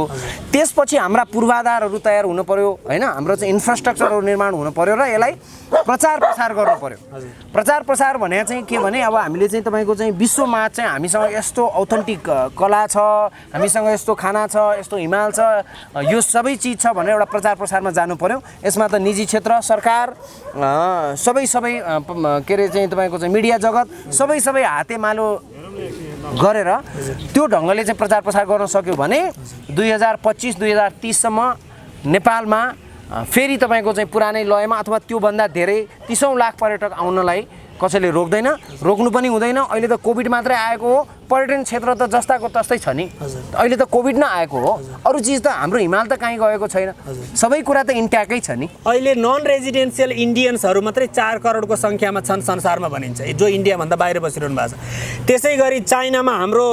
त्यसपछि हाम्रा पूर्वाधारहरू तयार हुनु पर्यो होइन, हाम्रो चाहिँ इन्फ्रास्ट्रक्चरहरू निर्माण हुनु पर्यो र यसलाई प्रचार प्रसार गर्नु पर्यो। प्रचार प्रसार भने चाहिँ के भने अब हामीले चाहिँ तपाईँको चाहिँ विश्वमा चाहिँ हामीसँग यस्तो अथेन्टिक कला छ, हामीसँग यस्तो खाना छ, यस्तो हिमाल छ, यो सबै चिज छ भनेर एउटा प्रचार प्रसारमा जानु पर्यो। यसमा त निजी क्षेत्र, सरकार, सबै के अरे चाहिँ तपाईँको चाहिँ मिडिया जगत सबै हातेमालो गरेर त्यो ढङ्गले चाहिँ प्रचार प्रसार गर्न सक्यो भने 2025-2030 सम्म नेपालमा फेरि तपाईँको चाहिँ पुरानै लयमा अथवा त्योभन्दा धेरै 30औं लाख पर्यटक आउनलाई कसैले रोक्नु पनि हुँदैन। अहिले त कोभिड मात्रै आएको हो, पर्यटन क्षेत्र त जस्ताको तस्तै छ नि। अहिले त कोभिड नै आएको हो, अरू चिज त हाम्रो हिमाल त कहीँ गएको छैन, सबै कुरा त इन्ट्याक्टै छ नि। अहिले नन रेजिडेन्सियल इन्डियन्सहरू मात्रै 4 करोडको सङ्ख्यामा छन् संसारमा भनिन्छ, जो इन्डियाभन्दा बाहिर बसिरहनु भएको छ। त्यसै गरी चाइनामा हाम्रो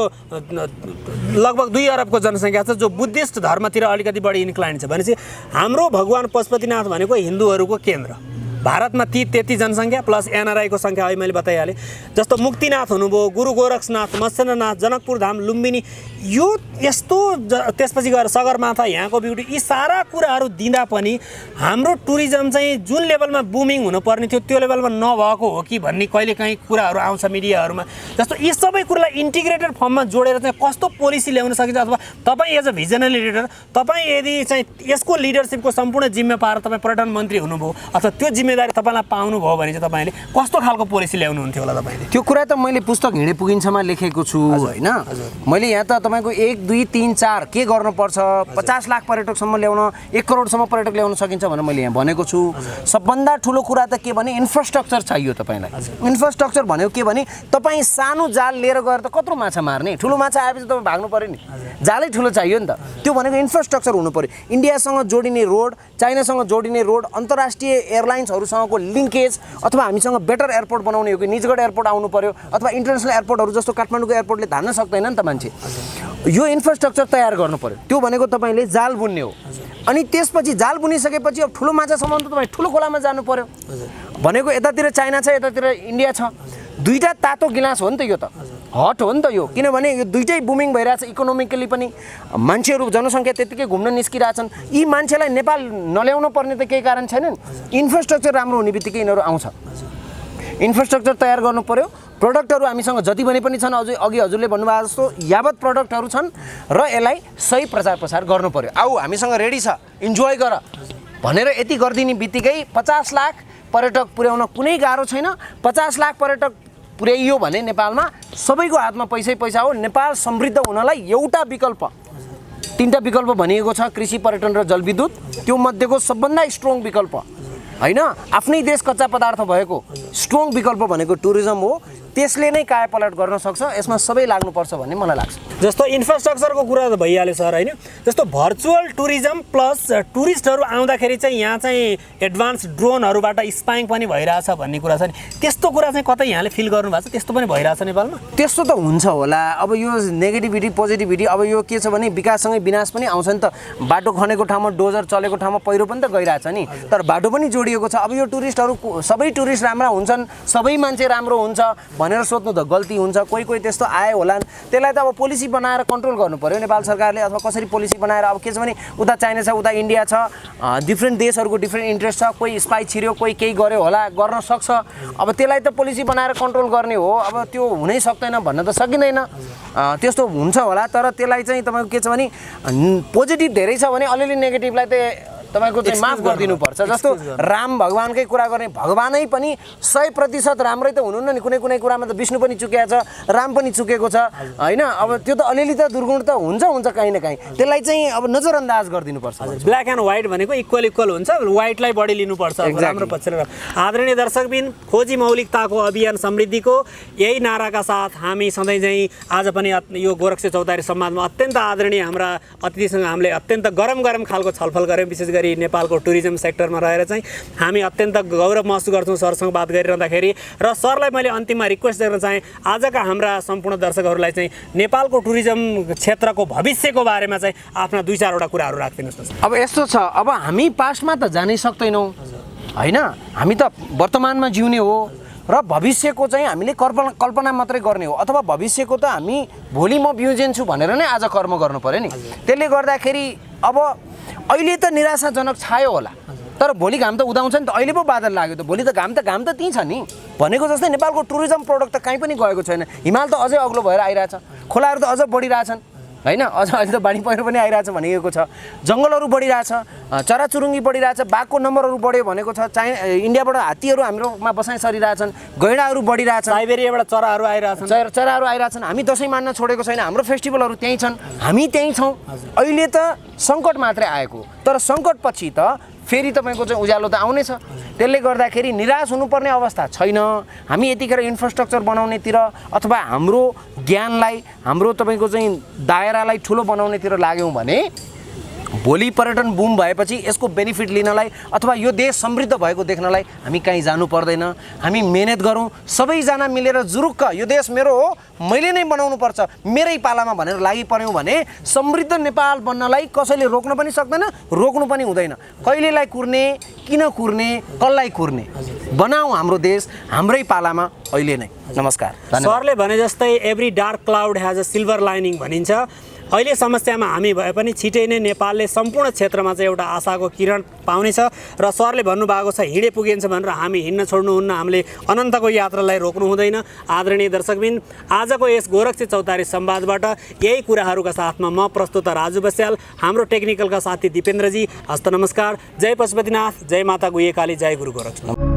लगभग 2 अरबको जनसङ्ख्या छ, जो बुद्धिस्ट धर्मतिर अलिकति बढी इन्क्लाइन छ। भनेपछि हाम्रो भगवान पशुपतिनाथ भनेको हिन्दूहरूको केन्द्र। भारतमा 33 जनसङ्ख्या प्लस एनआरआई को सङ्ख्या अहिले मैले बताइहालेँ। जस्तो मुक्तिनाथ हुनुभयो, गुरु गोरक्षनाथ, मत्स्यनाथ, जनकपुर धाम, लुम्बिनी, यो यस्तो, त्यसपछि गएर सगरमाथा, यहाँको ब्युटी, यी सारा कुराहरू दिँदा पनि हाम्रो टुरिज्म चाहिँ जुन लेभलमा बुमिङ हुनुपर्ने थियो त्यो लेभलमा नभएको हो कि भन्ने कहिलेकाहीँ कुराहरू आउँछ मिडियाहरूमा। जस्तो यी सबै कुरालाई इन्टिग्रेटेड फर्ममा जोडेर चाहिँ कस्तो पोलिसी ल्याउन सकिन्छ, अथवा तपाईँ एज अ भिजनरी लिडर, तपाईँ यदि चाहिँ यसको लिडरसिपको सम्पूर्ण जिम्मेवार तपाईँ पर्यटन मन्त्री हुनुभयो अथवा त्यो जिम्मेदारी तपाईँलाई पाउनुभयो भने चाहिँ तपाईँले कस्तो खालको पोलिसी ल्याउनुहुन्थ्यो होला तपाईँले? त्यो कुरा त मैले पुस्तक हिँडे पुगिन्छमा लेखेको छु होइन। मैले यहाँ त तपाईँको 1, 2, 3, 4 के गर्नुपर्छ, 50 लाख पर्यटकसम्म ल्याउन, 1 करोडसम्म पर्यटक ल्याउन सकिन्छ भनेर मैले यहाँ भनेको छु। सबभन्दा ठुलो कुरा त के भने इन्फ्रास्ट्रक्चर चाहियो तपाईँलाई। इन्फ्रास्ट्रक्चर भनेको के भने तपाईँ सानो जाल लिएर गएर त कत्रो माछा मार्ने, ठुलो माछा आएपछि तपाईँ भाग्नु पऱ्यो नि, जालै ठुलो चाहियो नि त। त्यो भनेको इन्फ्रास्ट्रक्चर हुनु पऱ्यो। इन्डियासँग जोडिने रोड, चाइनासँग जोडिने रोड, अन्तर्राष्ट्रिय एयरलाइन्सहरू एयरपोर्टहरूसँगको लिङ्केज अथवा हामीसँग बेटर एयरपोर्ट बनाउने हो कि निजगढ एयरपोर्ट आउनु पर्यो अथवा इन्टरनेसनल एयरपोर्टहरू जस्तो काठमाडौँको एयरपोर्टले धान्न सक्दैन नि त मान्छे। यो इन्फ्रास्ट्रक्चर तयार गर्नु पर्यो। त्यो भनेको तपाईँले जाल बुन्ने हो। अनि त्यसपछि जाल बुनिसकेपछि अब ठुलो माछा समाउनु त तपाईँ ठुलो खोलामा जानु पर्यो। भनेको यतातिर चाइना छ, यतातिर इन्डिया छ। दुईटा तातो गिलास हो नि त यो त, हट हो नि त यो। किनभने यो दुइटै बुमिङ भइरहेछ इकोनोमिकली पनि, मान्छेहरू जनसङ्ख्या त्यत्तिकै घुम्न निस्किरहेछन्। यी मान्छेलाई नेपाल नल्याउनु पर्ने त केही कारण छैन नि। इन्फ्रास्ट्रक्चर राम्रो हुने बित्तिकै यिनीहरू आउँछ। इन्फ्रास्ट्रक्चर तयार गर्नु पर्यो। प्रडक्टहरू हामीसँग जति भने पनि छन्, अघि हजुरले भन्नुभएको जस्तो यावत प्रडक्टहरू छन् र यसलाई सही प्रचार प्रसार गर्नु पर्यो। आऊ हामीसँग रेडी छ, इन्जोय गर भनेर यति गरिदिने बित्तिकै 50 लाख पर्यटक पुर्याउन कुनै गाह्रो छैन। 50 लाख पर्यटक पुर्याइयो भने नेपालमा सबैको हातमा पैसा हो। नेपाल समृद्ध हुनलाई एउटा विकल्प, 3टा विकल्प भनिएको छ, कृषि, पर्यटन र जलविद्युत। त्यो मध्येको सबभन्दा स्ट्रङ विकल्प हैन, आफ्नै देश कच्चा पदार्थ भएको स्ट्रङ विकल्प भनेको टुरिज्म हो। त्यसले नै कायापलट गर्न सक्छ। यसमा सबै लाग्नुपर्छ भन्ने मलाई लाग्छ। जस्तो इन्फ्रास्ट्रक्चरको कुरा त भइहाल्यो सर होइन, जस्तो भर्चुअल टुरिज्म प्लस टुरिस्टहरू आउँदाखेरि चाहिँ यहाँ चाहिँ एडभान्स ड्रोनहरूबाट स्पाइङ पनि भइरहेछ भन्ने कुरा छ नि, त्यस्तो कुरा चाहिँ कतै यहाँले फिल गर्नुभएको छ? त्यस्तो पनि भइरहेछ नेपालमा? त्यस्तो त हुन्छ होला। अब यो नेगेटिभिटी पोजिटिभिटी, अब यो के छ भने विकाससँगै विनाश पनि आउँछ नि त। बाटो खनेको ठाउँमा डोजर चलेको ठाउँमा पहिरो पनि त गइरहेछ नि, तर बाटो पनि जोडिएको छ। अब यो टुरिस्टहरू सबै टुरिस्ट राम्रा हुन्छन्, सबै मान्छे राम्रो हुन्छ भनेर सोध्नु त गल्ती हुन्छ। कोही त्यस्तो आए होलान्, त्यसलाई त अब पोलिसी बनाएर कन्ट्रोल गर्नु पर्यो नेपाल सरकारले। अथवा कसरी पोलिसी बनाएर, अब के छ भने उता चाइना छ, उता इन्डिया छ, डिफ्रेन्ट देशहरूको डिफ्रेन्ट इन्ट्रेस्ट छ। कोही स्पाई छिर्यो, कोही केही गर्यो होला, गर्न सक्छ। अब त्यसलाई त पोलिसी बनाएर कन्ट्रोल गर्ने हो। अब त्यो हुनै सक्दैन भन्न त सकिँदैन। त्यस्तो हुन्छ होला, तर त्यसलाई चाहिँ तपाईँको के छ भने पोजिटिभ धेरै छ भने अलिअलि नेगेटिभलाई त तपाईको चाहिँ माफ गरिदिनुपर्छ। जस्तो राम भगवानकै कुरा गर्ने, भगवानै पनि 100% राम्रै त हुनुहुन्न नि। कुनै कुरामा त विष्णु पनि चुकेको छ, राम पनि चुकेको छ हैन। अब त्यो त अलिअलि त दुर्गुण त हुन्छ कहीँ न कहीँ। त्यसलाई चाहिँ अब नजरअन्दाज गरिदिनुपर्छ। ब्ल्याक एन्ड व्हाइट भनेको इक्वल हुन्छ, व्हाइटलाई बढी लिनुपर्छ राम्रो पक्षले। आदरणीय दर्शकबिन, खोजी मौलिकताको अभियान समृद्धिको यही नाराका साथ हामी सधैँ चाहिँ आज पनि यो गोरक्ष चौतारी संवादमा अत्यन्त आदरणीय हाम्रा अतिथिसँग हामीले अत्यन्त गरम खालको छलफल गऱ्यौँ। विशेष गरी नेपालको टुरिज्म सेक्टरमा रहेर चाहिँ हामी अत्यन्त गौरव महसुस गर्छौँ सरसँग बात गरिरहँदाखेरि। र सरलाई मैले अन्तिममा रिक्वेस्ट गर्न चाहेँ, आजका हाम्रा सम्पूर्ण दर्शकहरूलाई चाहिँ नेपालको टुरिज्म क्षेत्रको भविष्यको बारेमा चाहिँ आफ्ना 2-4वटा कुराहरू राखिदिनुहोस् न। अब यस्तो छ, अब हामी पास्टमा त जानै सक्दैनौँ हैन, हामी त वर्तमानमा जिउने हो र भविष्यको चाहिँ हामीले कल्पना मात्रै गर्ने हो। अथवा भविष्यको त हामी भोलि म बिउजेन्छु भनेर नै आज कर्म गर्नु पर्यो नि। त्यसले गर्दाखेरि अब अहिले त निराशाजनक छायो होला, तर भोलि घाम त उदाउँछ नि त। अहिले पो बादल लाग्यो त, भोलि त घाम त त्यहीँ छ नि। भनेको जस्तै नेपालको टुरिज्म प्रोडक्ट त कहीँ पनि गएको छैन। हिमाल त अझै अग्लो भएर आइरहेछ, खोलाहरू त अझ बढिरहेछन् हैन, अझ अहिले त बाढी पहिरो पनि आइरहेछ भनिएको छ। जङ्गलहरू बढिरहेछ, चराचुरुङ्गी बढिरहेछ, बाघको नम्बरहरू बढ्यो भनेको छ। इन्डियाबाट हात्तीहरू हाम्रोमा बसाइ सरिरहेछन्, गैँडाहरू बढिरहेछन्, साइबेरियाबाट चराहरू आइरहेछन्। हामी दसैँ मान्न छोडेको छैन, हाम्रो फेस्टिभलहरू त्यहीँ छन्, हामी त्यहीँ छौँ। अहिले त सङ्कट मात्रै आएको, तर सङ्कटपछि त फेरि तपाईँको चाहिँ उज्यालो त आउनेछ। त्यसले गर्दाखेरि निराश हुनुपर्ने अवस्था छैन। हामी यतिखेर इन्फ्रास्ट्रक्चर बनाउनेतिर अथवा हाम्रो ज्ञानलाई, हाम्रो तपाईँको चाहिँ दायरालाई ठुलो बनाउनेतिर लाग्यौँ भने भोलि पर्यटन बुम भएपछि यसको बेनिफिट लिनलाई अथवा यो देश समृद्ध भएको देख्नलाई हामी कहीँ जानु पर्दैन। हामी मेहनत गरौँ, सबैजना मिलेर जुरुक्क यो देश मेरो हो, मैले नै बनाउनु पर्छ, मेरै पालामा भनेर लागि पर्यौँ भने समृद्ध नेपाल बन्नलाई कसैले रोक्न पनि सक्दैन, रोक्नु पनि हुँदैन। कहिलेलाई कुर्ने, किन कुर्ने, कसलाई कुर्ने, बनाऊ हाम्रो देश हाम्रै पालामा अहिले नै। नमस्कार। सरले भने जस्तै every dark cloud has a silver lining भनिन्छ। अहिले समस्यामा हामी भए पनि छिटै नै नेपालले सम्पूर्ण क्षेत्रमा चाहिँ एउटा आशाको किरण पाउनेछ। र सरले भन्नुभएको छ हिँडे पुगिन्छ भनेर हामी हिँड्न छोड्नुहुन्न, हामीले अनन्तको यात्रालाई रोक्नु हुँदैन। आदरणीय दर्शकबिन, आजको यस गोरक्ष चौतारी संवादबाट यही कुराहरूका साथमा म प्रस्तुता राजु बस्याल, हाम्रो टेक्निकलका साथी दिपेन्द्रजी, हस्त नमस्कार। जय पशुपतिनाथ, जय माता गुह्यकाली, जय गुरु गोरक्ष।